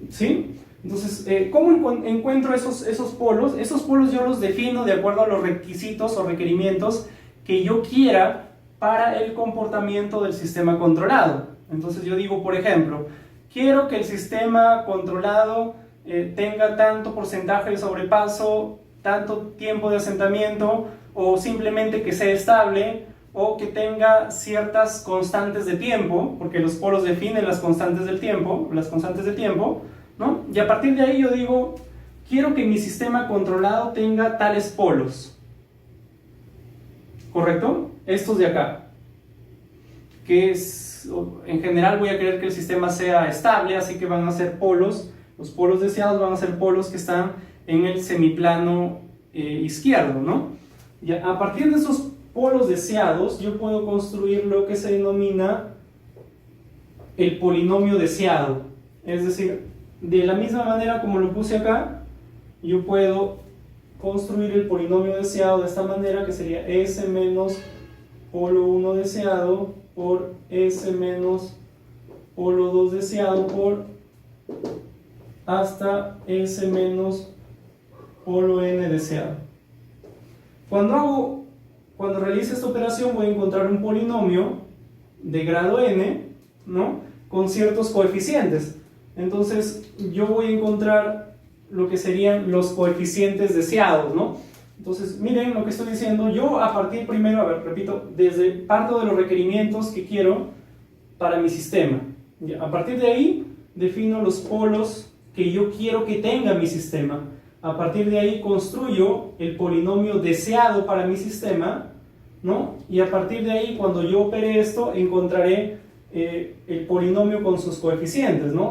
¿Sí? Entonces, ¿cómo encuentro esos polos? Esos polos yo los defino de acuerdo a los requisitos o requerimientos que yo quiera para el comportamiento del sistema controlado. Entonces yo digo, por ejemplo, quiero que el sistema controlado tenga tanto porcentaje de sobrepaso, tanto tiempo de asentamiento, o simplemente que sea estable, o que tenga ciertas constantes de tiempo, porque los polos definen las constantes del tiempo, ¿no? Y a partir de ahí yo digo, quiero que mi sistema controlado tenga tales polos, ¿correcto? Estos de acá, que es, en general voy a querer que el sistema sea estable, así que van a ser polos, los polos deseados van a ser polos que están en el semiplano izquierdo, ¿no? Y a partir de esos polos deseados, yo puedo construir lo que se denomina el polinomio deseado. Es decir, de la misma manera como lo puse acá, yo puedo construir el polinomio deseado de esta manera, que sería S menos polo 1 deseado por S menos polo 2 deseado por hasta S menos polo n deseado. Cuando realice esta operación voy a encontrar un polinomio de grado n, ¿no? Con ciertos coeficientes. Entonces yo voy a encontrar lo que serían los coeficientes deseados, ¿no? Entonces miren lo que estoy diciendo. Yo a partir primero, repito, parto de los requerimientos que quiero para mi sistema. A partir de ahí defino los polos que yo quiero que tenga mi sistema. A partir de ahí construyo el polinomio deseado para mi sistema, ¿no? Y a partir de ahí, cuando yo opere esto, encontraré el polinomio con sus coeficientes, ¿no?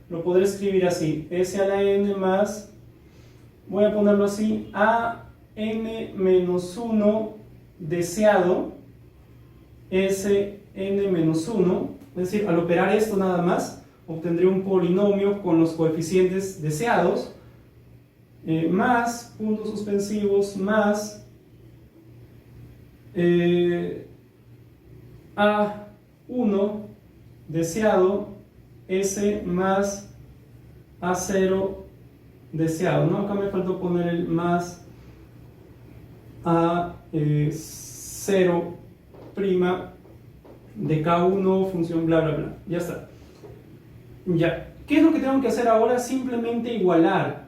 Lo podré escribir así, s a la n más, voy a ponerlo así, a n menos 1 deseado, s n menos 1, es decir, al operar esto nada más, obtendré un polinomio con los coeficientes deseados, más puntos suspensivos más A1 deseado S más A0 deseado, ¿no? Acá me faltó poner el más A0 prima de K1 función bla bla bla, ya está. Ya, ¿qué es lo que tengo que hacer ahora? Simplemente igualar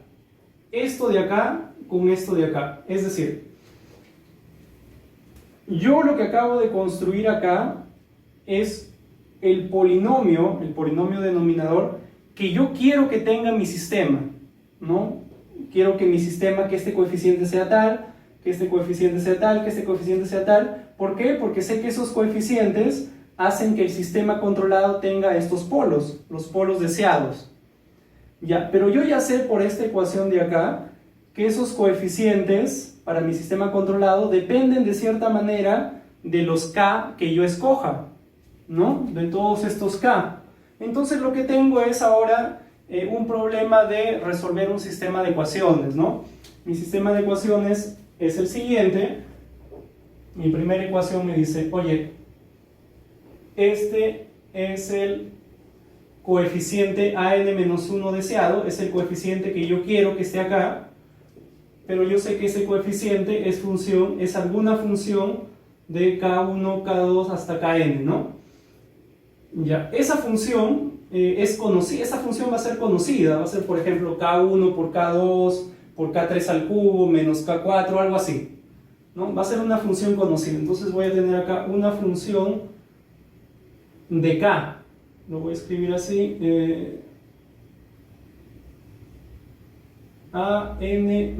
esto de acá con esto de acá. Es decir, yo lo que acabo de construir acá es el polinomio denominador que yo quiero que tenga mi sistema, ¿no? Quiero que mi sistema, que este coeficiente sea tal, que este coeficiente sea tal, que este coeficiente sea tal. ¿Por qué? Porque sé que esos coeficientes hacen que el sistema controlado tenga estos polos, los polos deseados. Ya, pero yo ya sé por esta ecuación de acá que esos coeficientes para mi sistema controlado dependen de cierta manera de los K que yo escoja, ¿no? De todos estos K. Entonces lo que tengo es ahora un problema de resolver un sistema de ecuaciones, ¿no? Mi sistema de ecuaciones es el siguiente. Mi primera ecuación me dice, oye, este es el coeficiente an-1 deseado, es el coeficiente que yo quiero que esté acá, pero yo sé que ese coeficiente es alguna función de k1, k2 hasta kn, ¿no? Ya, esa función es conocida, esa función va a ser conocida, va a ser por ejemplo k1 por k2 por k3 al cubo menos k4, algo así, ¿no? Va a ser una función conocida, entonces voy a tener acá una función de k, lo voy a escribir así, an-1',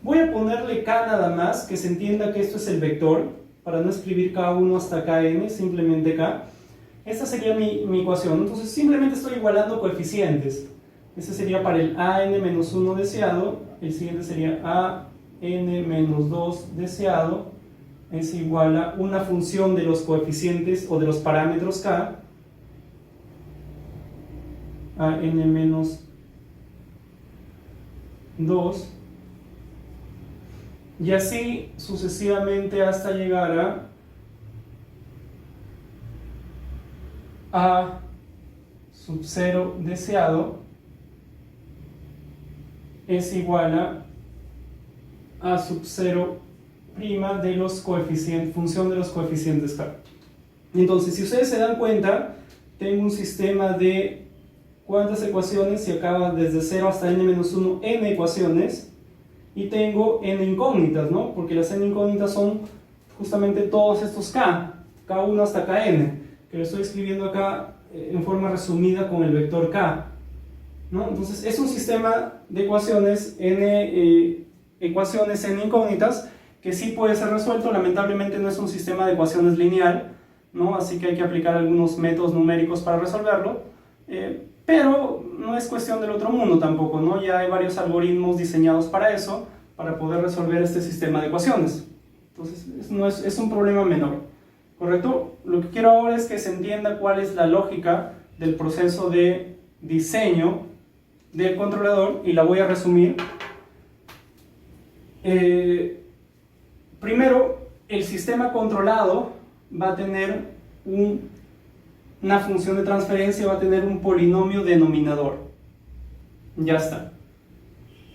voy a ponerle k nada más, que se entienda que esto es el vector, para no escribir k1 hasta kn, simplemente k. Esta sería mi ecuación, entonces simplemente estoy igualando coeficientes. Este sería para el an-1 deseado, el siguiente sería an-2 deseado, es igual a una función de los coeficientes o de los parámetros k, an-2, y así sucesivamente hasta llegar a sub 0 deseado es igual a sub 0' de los coeficientes, función de los coeficientes k. Entonces, si ustedes se dan cuenta, tengo un sistema de ¿cuántas ecuaciones? Si acaba desde 0 hasta n-1, n ecuaciones, y tengo n incógnitas, ¿no? Porque las n incógnitas son justamente todos estos k1 hasta kn, que lo estoy escribiendo acá en forma resumida con el vector k, ¿no? Entonces es un sistema de ecuaciones n incógnitas que sí puede ser resuelto. Lamentablemente no es un sistema de ecuaciones lineal, ¿no? Así que hay que aplicar algunos métodos numéricos para resolverlo, pero no es cuestión del otro mundo tampoco, ¿no? Ya hay varios algoritmos diseñados para eso, para poder resolver este sistema de ecuaciones. Entonces no es un problema menor, ¿correcto? Lo que quiero ahora es que se entienda cuál es la lógica del proceso de diseño del controlador, y la voy a resumir. Primero, el sistema controlado va a tener una función de transferencia, va a tener un polinomio denominador. Ya está,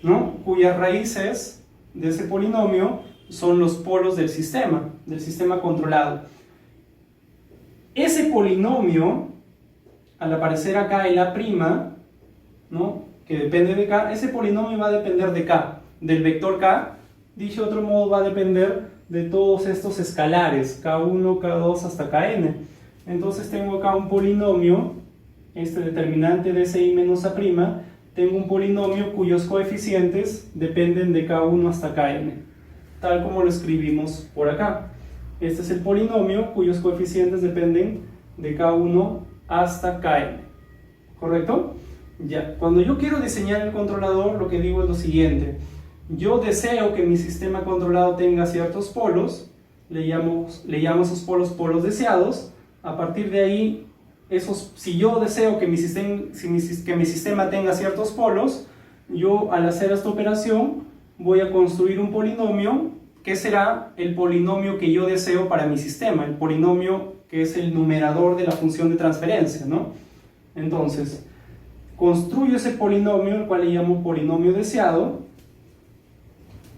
¿no? Cuyas raíces de ese polinomio son los polos del sistema controlado. Ese polinomio, al aparecer acá el A', ¿no? Que depende de k, ese polinomio va a depender de k, del vector k. Dicho de otro modo, va a depender de todos estos escalares, k1, k2 hasta kn. Entonces tengo acá un polinomio, este determinante de si menos a', tengo un polinomio cuyos coeficientes dependen de k1 hasta kn, tal como lo escribimos por acá. Este es el polinomio cuyos coeficientes dependen de k1 hasta kn, ¿correcto? Ya, cuando yo quiero diseñar el controlador, lo que digo es lo siguiente: yo deseo que mi sistema controlado tenga ciertos polos, le llamo esos polos deseados. A partir de ahí, si yo deseo que mi sistema tenga ciertos polos, yo al hacer esta operación voy a construir un polinomio que será el polinomio que yo deseo para mi sistema, el polinomio que es el numerador de la función de transferencia, ¿no? Entonces, construyo ese polinomio, el cual le llamo polinomio deseado,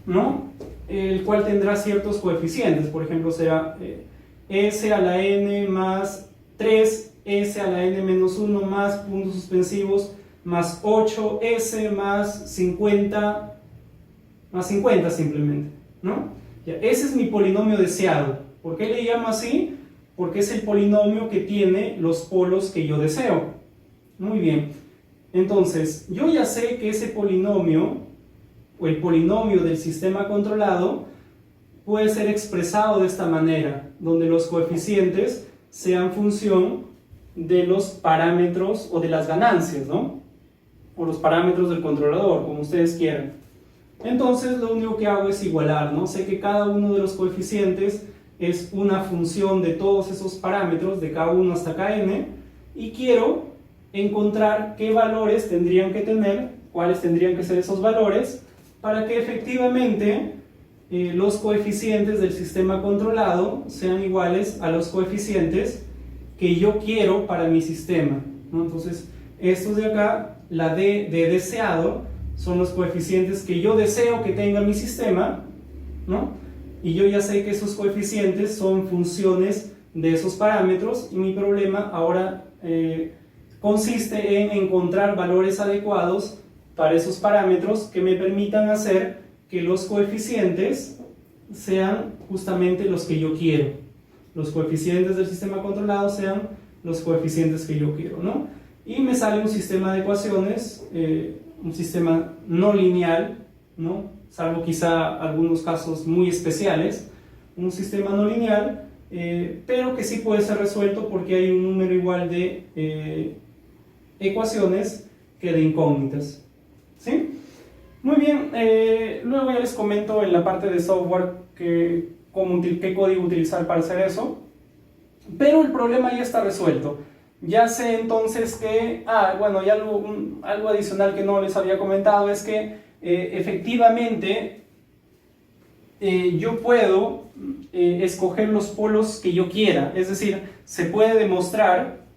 ¿no? El cual tendrá ciertos coeficientes. Por ejemplo, será s a la n más 3s a la n menos 1 más puntos suspensivos más 8s más 50 simplemente, ¿no? Ya, ese es mi polinomio deseado. ¿Por qué le llamo así? Porque es el polinomio que tiene los polos que yo deseo. Muy bien, entonces yo ya sé que ese polinomio, o el polinomio del sistema controlado, puede ser expresado de esta manera, donde los coeficientes sean función de los parámetros o de las ganancias, ¿no? O los parámetros del controlador, como ustedes quieran. Entonces lo único que hago es igualar, ¿no? Sé que cada uno de los coeficientes es una función de todos esos parámetros, de k1 hasta kn, y quiero encontrar qué valores tendrían que tener, cuáles tendrían que ser esos valores, para que efectivamente los coeficientes del sistema controlado sean iguales a los coeficientes que yo quiero para mi sistema, ¿no? Entonces, estos de acá, la D de deseado, son los coeficientes que yo deseo que tenga mi sistema, ¿no? Y yo ya sé que esos coeficientes son funciones de esos parámetros, y mi problema ahora consiste en encontrar valores adecuados para esos parámetros que me permitan hacer que los coeficientes sean justamente los que yo quiero. Los coeficientes del sistema controlado sean los coeficientes que yo quiero, ¿no? Y me sale un sistema de ecuaciones, un sistema no lineal, ¿no? Salvo quizá algunos casos muy especiales, un sistema no lineal, pero que sí puede ser resuelto porque hay un número igual de ecuaciones que de incógnitas, ¿sí? Muy bien, luego ya les comento en la parte de software qué código utilizar para hacer eso, pero el problema ya está resuelto. Ya sé entonces que, bueno, y algo adicional que no les había comentado es que efectivamente yo puedo escoger los polos que yo quiera, es decir, se puede demostrar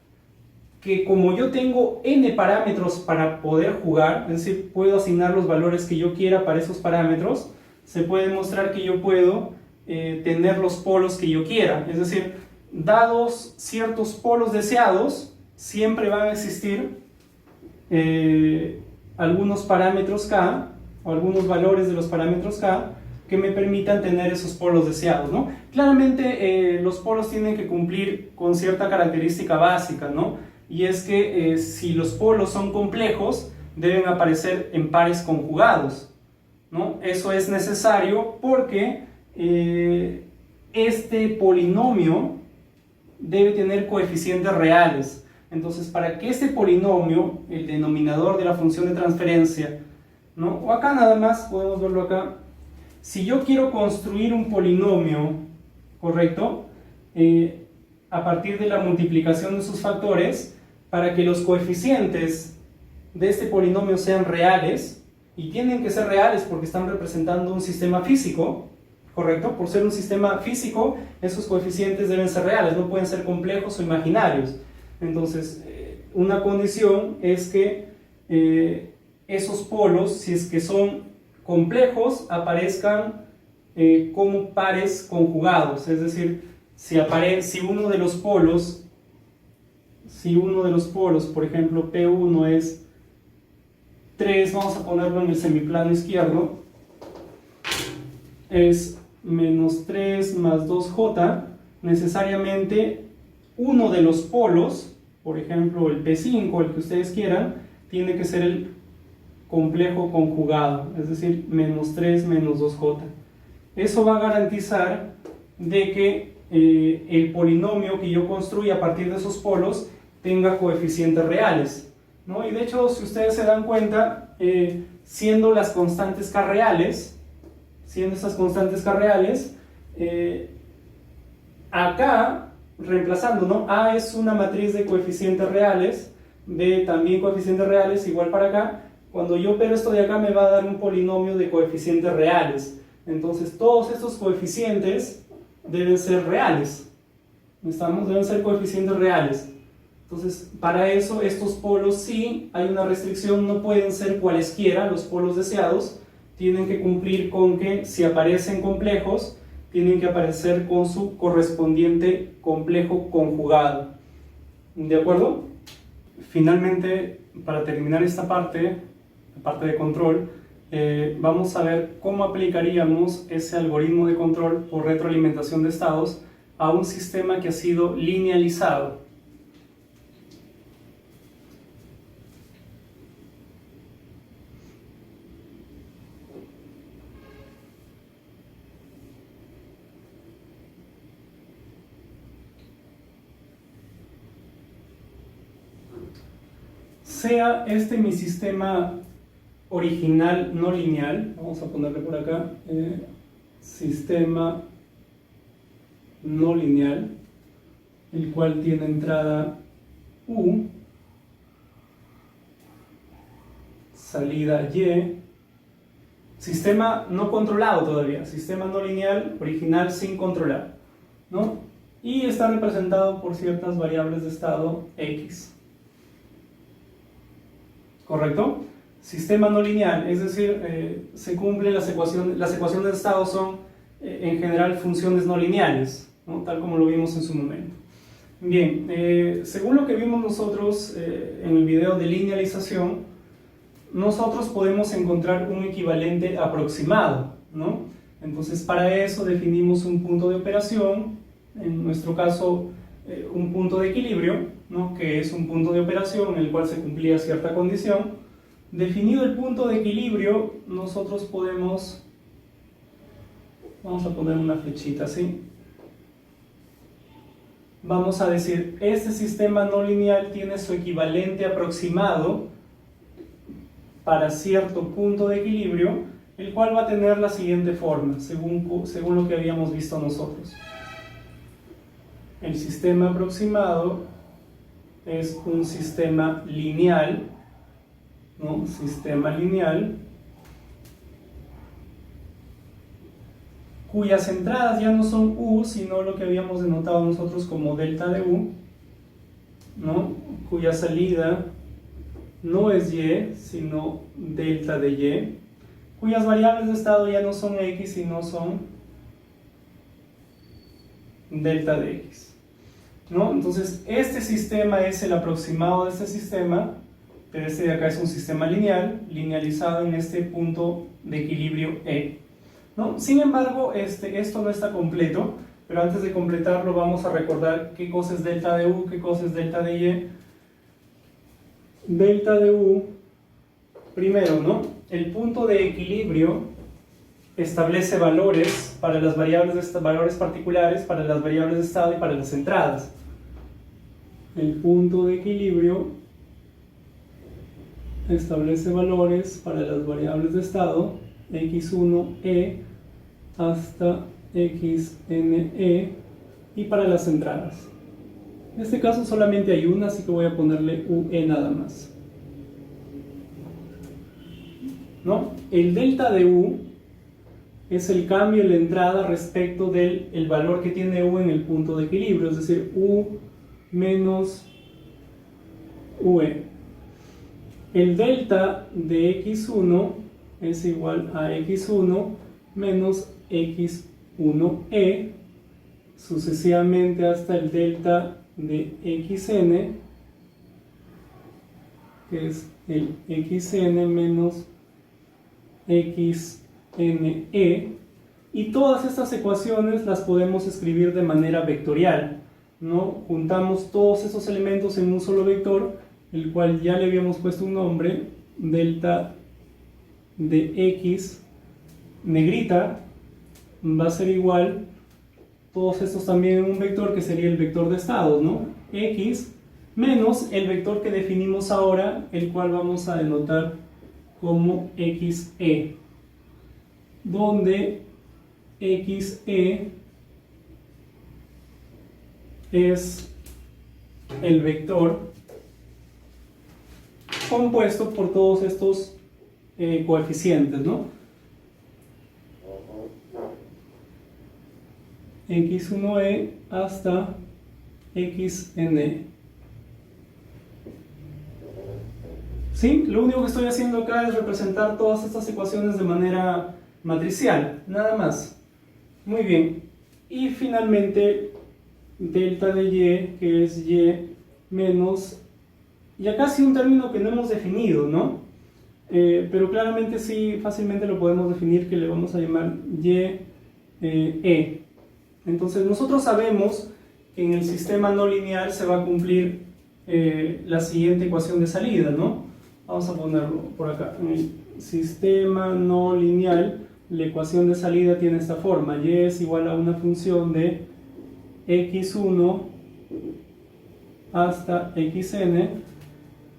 que como yo tengo n parámetros para poder jugar, es decir, puedo asignar los valores que yo quiera para esos parámetros, se puede demostrar que yo puedo tener los polos que yo quiera, es decir, dados ciertos polos deseados, siempre van a existir algunos parámetros k, o algunos valores de los parámetros k, que me permitan tener esos polos deseados, ¿no? Claramente los polos tienen que cumplir con cierta característica básica, ¿no? Y es que si los polos son complejos, deben aparecer en pares conjugados, ¿no? Eso es necesario porque este polinomio debe tener coeficientes reales. Entonces, para que este polinomio, el denominador de la función de transferencia, ¿no? O acá nada más, podemos verlo acá. Si yo quiero construir un polinomio, ¿correcto? A partir de la multiplicación de sus factores, para que los coeficientes de este polinomio sean reales, y tienen que ser reales porque están representando un sistema físico, ¿correcto? Por ser un sistema físico, esos coeficientes deben ser reales, no pueden ser complejos o imaginarios. Entonces, una condición es que esos polos, si es que son complejos, aparezcan como pares conjugados, es decir, si uno de los polos, por ejemplo, P1 es 3, vamos a ponerlo en el semiplano izquierdo, es menos 3 más 2j, necesariamente uno de los polos, por ejemplo el P5, el que ustedes quieran, tiene que ser el complejo conjugado, es decir, menos 3 menos 2j. Eso va a garantizar de que el polinomio que yo construya a partir de esos polos tenga coeficientes reales, ¿no? Y de hecho, si ustedes se dan cuenta, siendo las constantes k reales, acá, reemplazando, ¿no? A es una matriz de coeficientes reales, B también coeficientes reales, igual para acá. Cuando yo opero esto de acá me va a dar un polinomio de coeficientes reales. Entonces todos estos coeficientes deben ser reales. ¿Estamos? Deben ser coeficientes reales. Entonces, para eso, estos polos sí hay una restricción, no pueden ser cualesquiera los polos deseados, tienen que cumplir con que si aparecen complejos, tienen que aparecer con su correspondiente complejo conjugado. ¿De acuerdo? Finalmente, para terminar esta parte, la parte de control, vamos a ver cómo aplicaríamos ese algoritmo de control por retroalimentación de estados a un sistema que ha sido linealizado. Sea este mi sistema original no lineal, vamos a ponerle por acá, sistema no lineal, el cual tiene entrada U, salida Y, sistema no controlado todavía, sistema no lineal original sin controlar, ¿no? y está representado por ciertas variables de estado X. ¿Correcto? Sistema no lineal, es decir, se cumple las ecuaciones de estado son en general funciones no lineales, ¿no? Tal como lo vimos en su momento. Bien, según lo que vimos nosotros en el video de linealización, nosotros podemos encontrar un equivalente aproximado, ¿no? Entonces para eso definimos un punto de operación, en nuestro caso un punto de equilibrio, ¿no? Que es un punto de operación en el cual se cumplía cierta condición. Definido el punto de equilibrio, nosotros podemos, vamos a poner una flechita así, vamos a decir, este sistema no lineal tiene su equivalente aproximado para cierto punto de equilibrio, el cual va a tener la siguiente forma, según lo que habíamos visto nosotros. El sistema aproximado es un sistema lineal, ¿no? Sistema lineal, cuyas entradas ya no son U, sino lo que habíamos denotado nosotros como delta de U, ¿no? Cuya salida no es Y, sino delta de Y, cuyas variables de estado ya no son X, sino son delta de X, ¿no? Entonces, este sistema es el aproximado de este sistema, pero este de acá es un sistema lineal, linealizado en este punto de equilibrio E, ¿no? Sin embargo, esto no está completo, pero antes de completarlo vamos a recordar qué cosa es delta de U, qué cosa es delta de Y. Delta de U, primero, ¿no? El punto de equilibrio establece valores para las valores particulares, para las variables de estado y para las entradas. El punto de equilibrio establece valores para las variables de estado x1e hasta xne y para las entradas. En este caso solamente hay una, así que voy a ponerle UE nada más, ¿no? El delta de U es el cambio en la entrada respecto del valor que tiene U en el punto de equilibrio, es decir, U menos UE. El delta de x1 es igual a x1 menos x1e, sucesivamente hasta el delta de xn, que es el xn menos xne, y todas estas ecuaciones las podemos escribir de manera vectorial, ¿no? Juntamos todos esos elementos en un solo vector, el cual ya le habíamos puesto un nombre, delta de x negrita va a ser igual, todos estos también en un vector que sería el vector de estados, ¿no? X menos el vector que definimos ahora, el cual vamos a denotar como xe, donde xe es el vector compuesto por todos estos coeficientes, ¿no? x1e hasta xne. ¿Sí? Lo único que estoy haciendo acá es representar todas estas ecuaciones de manera matricial, nada más. Muy bien. Y finalmente, delta de y, que es y menos, y acá sí un término que no hemos definido, ¿no? Pero claramente sí, fácilmente lo podemos definir, que le vamos a llamar y e. Entonces nosotros sabemos que en el sistema no lineal se va a cumplir la siguiente ecuación de salida, ¿no? Vamos a ponerlo por acá. En el sistema no lineal, la ecuación de salida tiene esta forma: y es igual a una función de x1 hasta xn,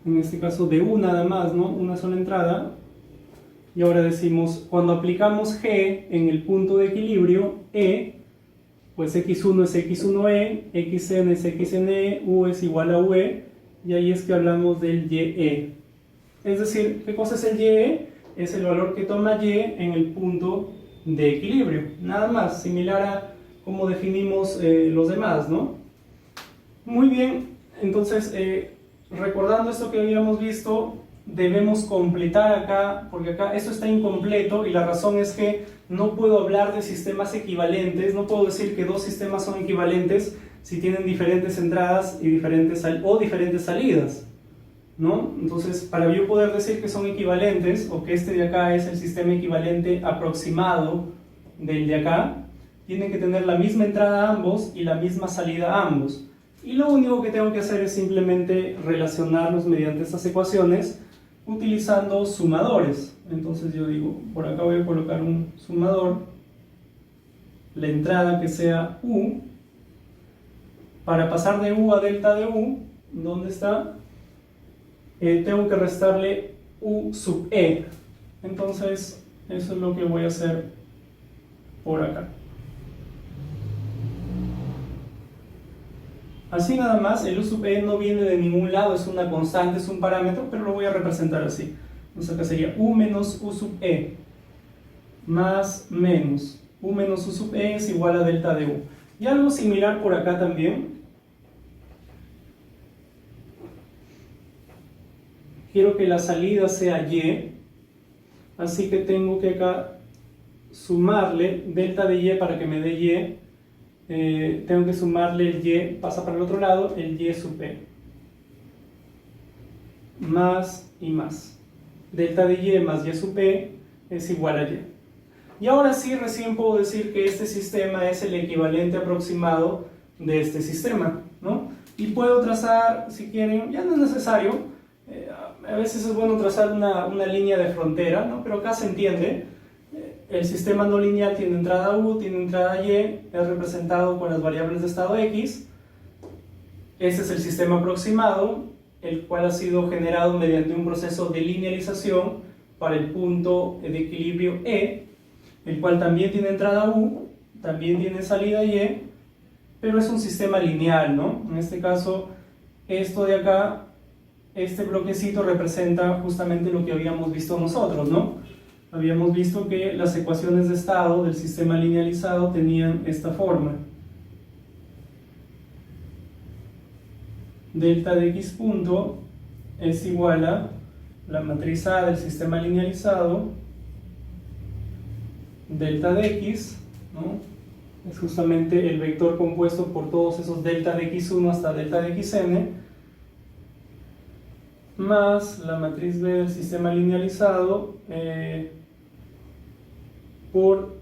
en este caso de u nada más, ¿no? Una sola entrada. Y ahora decimos, cuando aplicamos g en el punto de equilibrio e, pues x1 es x1e, xn es xne, u es igual a ue, y ahí es que hablamos del ye. Es decir, ¿qué cosa es el ye? Es el valor que toma y en el punto de equilibrio, nada más, similar a cómo definimos los demás, ¿no? Muy bien, entonces recordando esto que habíamos visto, debemos completar acá, porque acá esto está incompleto y la razón es que no puedo hablar de sistemas equivalentes, no puedo decir que dos sistemas son equivalentes si tienen diferentes entradas y diferentes salidas, ¿no? Entonces, para yo poder decir que son equivalentes o que este de acá es el sistema equivalente aproximado del de acá, tienen que tener la misma entrada ambos y la misma salida ambos. Y lo único que tengo que hacer es simplemente relacionarlos mediante estas ecuaciones utilizando sumadores. Entonces yo digo, por acá voy a colocar un sumador, la entrada que sea U, para pasar de U a delta de U, ¿dónde está? Tengo que restarle U sub E. Entonces eso es lo que voy a hacer por acá. Así nada más, el U sub E no viene de ningún lado, es una constante, es un parámetro, pero lo voy a representar así. Entonces acá sería U menos U sub E más menos U menos U sub E es igual a delta de U. Y algo similar por acá también. Quiero que la salida sea Y, así que tengo que acá sumarle delta de Y para que me dé Y. Tengo que sumarle el Y, pasa para el otro lado, el Y sub E. Más y más. Delta de Y más Y sub E es igual a Y. Y ahora sí, recién puedo decir que este sistema es el equivalente aproximado de este sistema, ¿no? Y puedo trazar, si quieren, ya no es necesario, a veces es bueno trazar una línea de frontera, ¿no? Pero acá se entiende. El sistema no lineal tiene entrada U, tiene entrada Y, es representado con las variables de estado X. Este es el sistema aproximado, el cual ha sido generado mediante un proceso de linealización para el punto de equilibrio E, el cual también tiene entrada U, también tiene salida Y, pero es un sistema lineal, ¿no? En este caso, esto de acá, este bloquecito representa justamente lo que habíamos visto nosotros, ¿no? Habíamos visto que las ecuaciones de estado del sistema linealizado tenían esta forma. Delta de x punto es igual a la matriz A del sistema linealizado, delta de x, ¿no? Es justamente el vector compuesto por todos esos delta de x1 hasta delta de xn, más la matriz B del sistema linealizado por,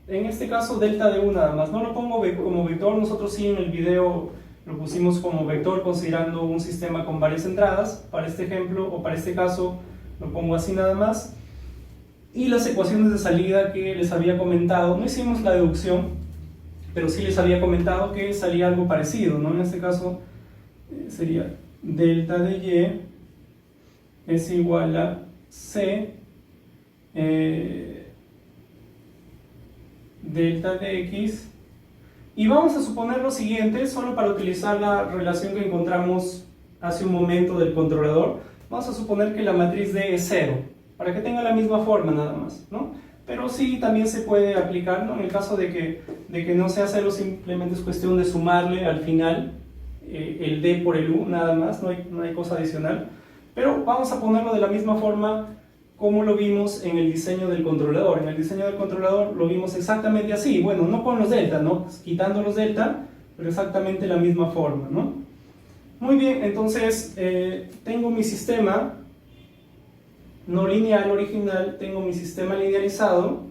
en este caso, delta de U nada más. No lo pongo como vector, nosotros sí en el video lo pusimos como vector considerando un sistema con varias entradas. Para este ejemplo o para este caso lo pongo así nada más. Y las ecuaciones de salida que les había comentado, no hicimos la deducción, pero sí les había comentado que salía algo parecido, ¿no? En este caso sería delta de Y es igual a C delta de X, y vamos a suponer lo siguiente, solo para utilizar la relación que encontramos hace un momento del controlador. Vamos a suponer que la matriz D es 0, para que tenga la misma forma nada más, ¿no? Pero sí también se puede aplicar, ¿no? En el caso de que no sea 0, simplemente es cuestión de sumarle al final el D por el U, nada más, no hay cosa adicional. Pero vamos a ponerlo de la misma forma como lo vimos en el diseño del controlador. En el diseño del controlador lo vimos exactamente así, bueno, no con los delta, ¿no? Quitando los delta, pero exactamente la misma forma, ¿no? Muy bien, entonces tengo mi sistema no lineal original, tengo mi sistema linealizado,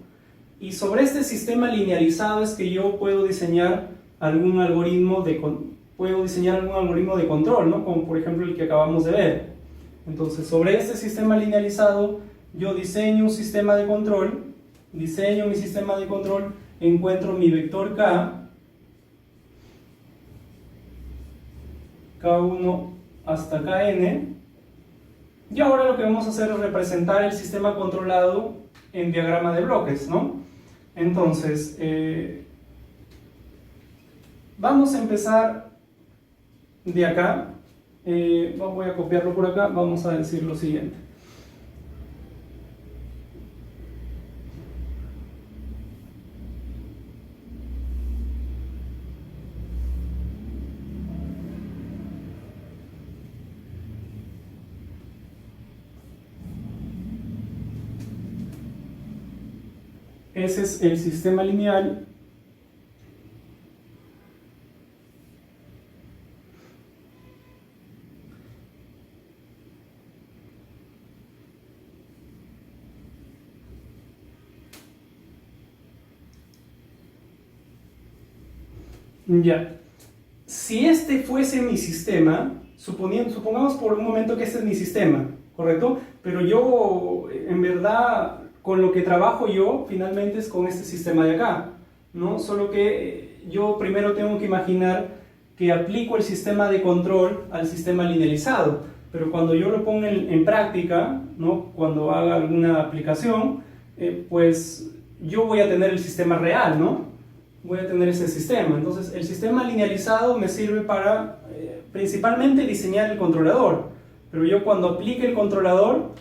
y sobre este sistema linealizado es que yo puedo diseñar algún algoritmo de control, ¿no? Como por ejemplo el que acabamos de ver. Entonces, sobre este sistema linealizado yo diseño un sistema de control, diseño mi sistema de control, encuentro mi vector K, K1 hasta Kn, y ahora lo que vamos a hacer es representar el sistema controlado en diagrama de bloques, ¿no? Entonces, vamos a empezar de acá, voy a copiarlo por acá, vamos a decir lo siguiente. ese es el sistema lineal. Ya, si este fuese mi sistema, supongamos por un momento que este es mi sistema, ¿correcto? Pero yo, en verdad, con lo que trabajo yo, finalmente es con este sistema de acá, ¿no? Solo que yo primero tengo que imaginar que aplico el sistema de control al sistema linealizado, pero cuando yo lo ponga en práctica, ¿no? Cuando haga alguna aplicación, pues yo voy a tener el sistema real, ¿no? Voy a tener ese sistema. Entonces, el sistema linealizado me sirve para principalmente diseñar el controlador. Pero yo cuando aplique el controlador,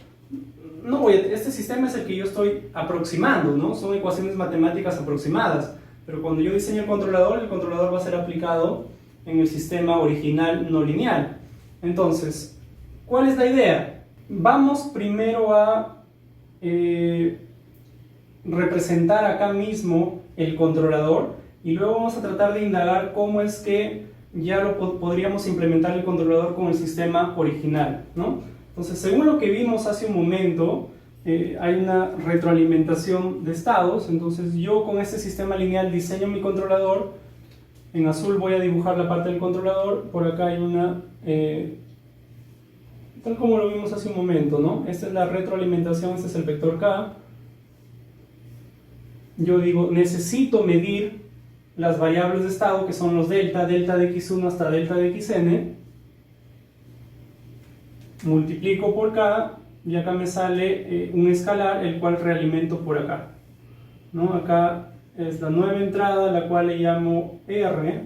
este sistema es el que yo estoy aproximando, ¿no? Son ecuaciones matemáticas aproximadas. Pero cuando yo diseño el controlador va a ser aplicado en el sistema original no lineal. Entonces, ¿cuál es la idea? Vamos primero a representar acá mismo el controlador y luego vamos a tratar de indagar cómo es que ya podríamos implementar el controlador con el sistema original, ¿no? Entonces, según lo que vimos hace un momento, hay una retroalimentación de estados. Entonces yo con este sistema lineal diseño mi controlador. En azul voy a dibujar la parte del controlador. Por acá hay una tal como lo vimos hace un momento, ¿no? Esta es la retroalimentación, este es el vector K. Yo digo, necesito medir las variables de estado, que son los delta de x1 hasta delta de xn. Multiplico por K y acá me sale un escalar, el cual realimento por acá, ¿no? Acá es la nueva entrada, la cual le llamo R.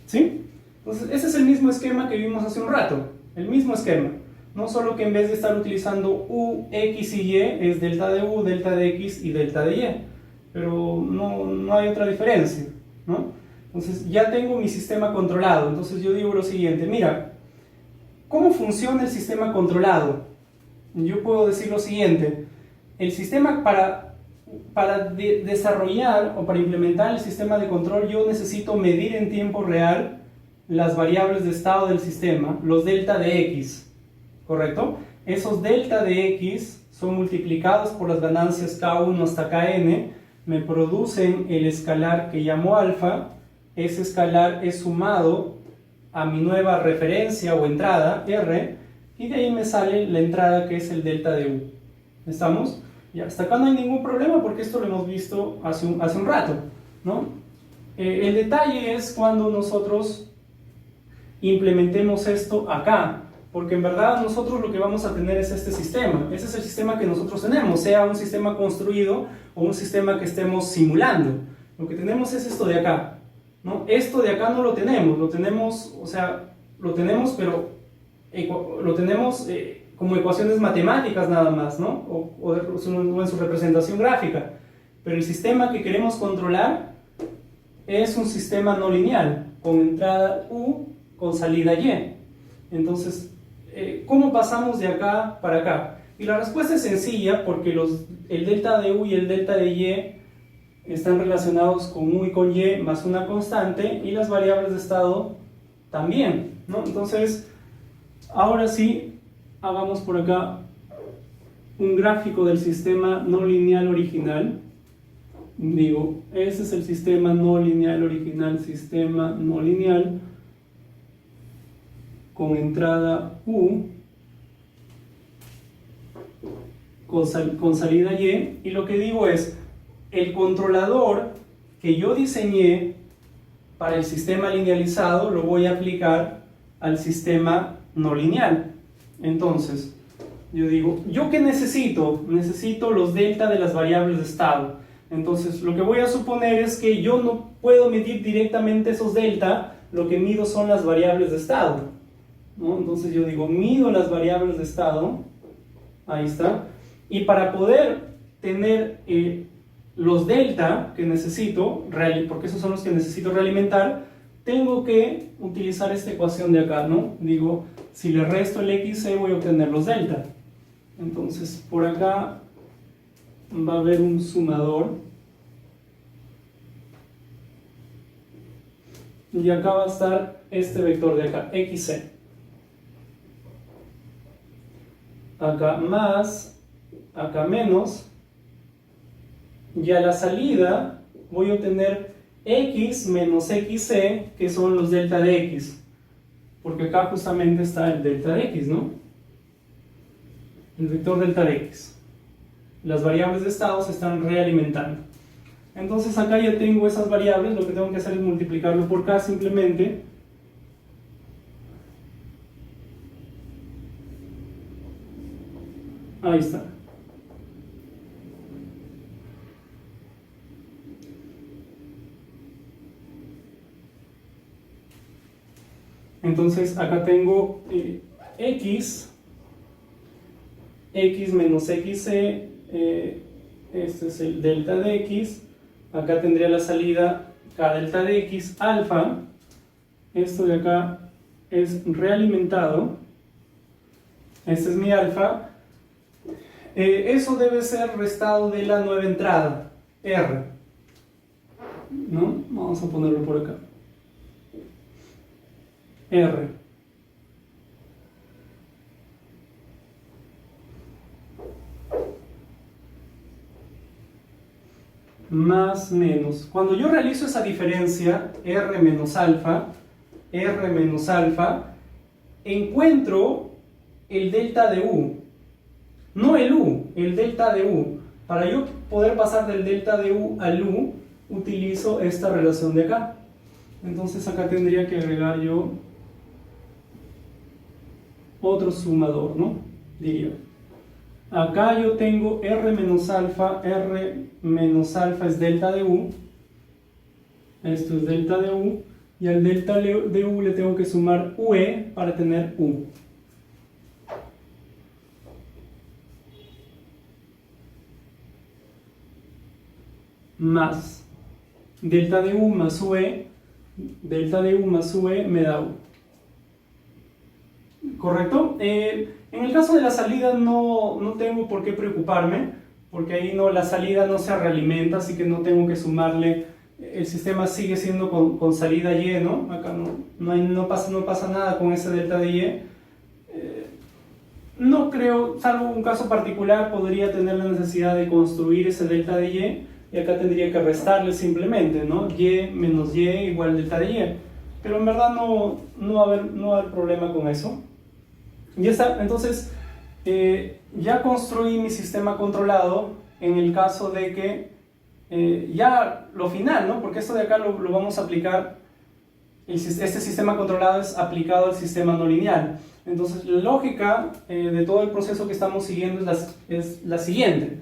¿Sí? Entonces, ese es el mismo esquema que vimos hace un rato, el mismo esquema. No solo que en vez de estar utilizando U, X y Y, es delta de U, delta de X y delta de Y. Pero no hay otra diferencia, ¿no? Entonces ya tengo mi sistema controlado. Entonces yo digo lo siguiente, mira, ¿cómo funciona el sistema controlado? Yo puedo decir lo siguiente, el sistema para desarrollar o para implementar el sistema de control, yo necesito medir en tiempo real las variables de estado del sistema, los delta de X. ¿Correcto? Esos delta de X son multiplicados por las ganancias K1 hasta Kn, me producen el escalar que llamo alfa. Ese escalar es sumado a mi nueva referencia o entrada, R, y de ahí me sale la entrada que es el delta de U. ¿Estamos? Ya, hasta acá no hay ningún problema porque esto lo hemos visto hace un rato, ¿no? El detalle es cuando nosotros implementemos esto acá. Porque en verdad nosotros lo que vamos a tener es este sistema. Ese es el sistema que nosotros tenemos, sea un sistema construido o un sistema que estemos simulando. Lo que tenemos es esto de acá, ¿no? Esto de acá no lo tenemos, o sea, lo tenemos, pero lo tenemos como ecuaciones matemáticas nada más, ¿no? O en su representación gráfica. Pero el sistema que queremos controlar es un sistema no lineal, con entrada U, con salida Y. Entonces, ¿cómo pasamos de acá para acá? Y la respuesta es sencilla, porque el delta de U y el delta de Y están relacionados con U y con Y más una constante, y las variables de estado también, ¿no? Entonces, ahora sí, hagamos por acá un gráfico del sistema no lineal original. Digo, ese es el sistema no lineal original, sistema no lineal, con entrada U, con salida Y, y lo que digo es, el controlador que yo diseñé para el sistema linealizado lo voy a aplicar al sistema no lineal. Entonces, yo digo, ¿yo qué necesito? Necesito los delta de las variables de estado. Entonces, lo que voy a suponer es que yo no puedo medir directamente esos delta, lo que mido son las variables de estado, ¿no? Entonces yo digo, mido las variables de estado, ahí está, y para poder tener los delta que necesito, porque esos son los que necesito realimentar, tengo que utilizar esta ecuación de acá, ¿no? Digo, si le resto el xc voy a obtener los delta. Entonces, por acá va a haber un sumador. Y acá va a estar este vector de acá, xc. Acá más, acá menos. Y a la salida voy a obtener x menos xc, que son los delta de x. Porque acá justamente está el delta de x, ¿no? El vector delta de x. Las variables de estado se están realimentando. Entonces acá ya tengo esas variables, lo que tengo que hacer es multiplicarlo por k simplemente. Ahí está. Entonces acá tengo x menos xc, este es el delta de x. Acá tendría la salida k delta de x alfa. Esto de acá es realimentado. Este es mi alfa. Eso debe ser restado de la nueva entrada, R. ¿No? Vamos a ponerlo por acá. R. Más menos. Cuando yo realizo esa diferencia, R menos alfa, encuentro el delta de U. No el U, el delta de U. Para yo poder pasar del delta de U al U, utilizo esta relación de acá. Entonces acá tendría que agregar yo otro sumador, ¿no? Diría. Acá yo tengo R menos alfa es delta de U. Esto es delta de U. Y al delta de U le tengo que sumar UE para tener U. Más delta de U más UE. Delta de U más UE me da U. ¿Correcto? En el caso de la salida no tengo por qué preocuparme, porque ahí la salida no se realimenta, así que no tengo que sumarle. El sistema sigue siendo con salida Y, ¿no? Acá no pasa nada con ese delta de Y. No creo, salvo un caso particular, podría tener la necesidad de construir ese delta de Y, y acá tendría que restarle simplemente, ¿no? Y menos Y igual delta de Y. Pero en verdad no va a haber problema con eso. Ya está, entonces ya construí mi sistema controlado en el caso de que ya lo final, ¿no? Porque esto de acá lo vamos a aplicar, este sistema controlado es aplicado al sistema no lineal. Entonces la lógica de todo el proceso que estamos siguiendo es la siguiente.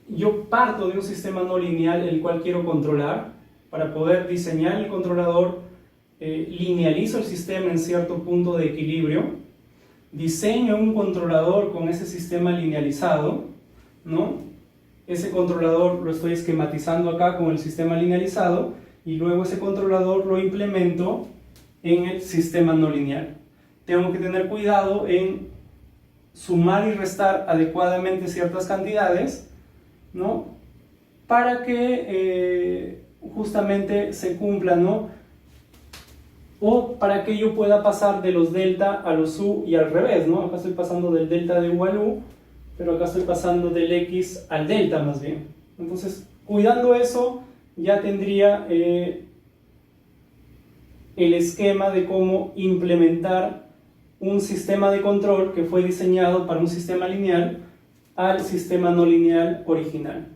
Yo parto de un sistema no lineal el cual quiero controlar. Para poder diseñar el controlador, linealizo el sistema en cierto punto de equilibrio. Diseño un controlador con ese sistema linealizado, ¿no? Ese controlador lo estoy esquematizando acá con el sistema linealizado y luego ese controlador lo implemento en el sistema no lineal. Tengo que tener cuidado en sumar y restar adecuadamente ciertas cantidades, ¿no? Para que justamente se cumpla, ¿no? O para que yo pueda pasar de los delta a los U y al revés, ¿no? Acá estoy pasando del delta de U al U, pero acá estoy pasando del X al delta más bien. Entonces, cuidando eso, ya tendría el esquema de cómo implementar un sistema de control que fue diseñado para un sistema lineal al sistema no lineal original.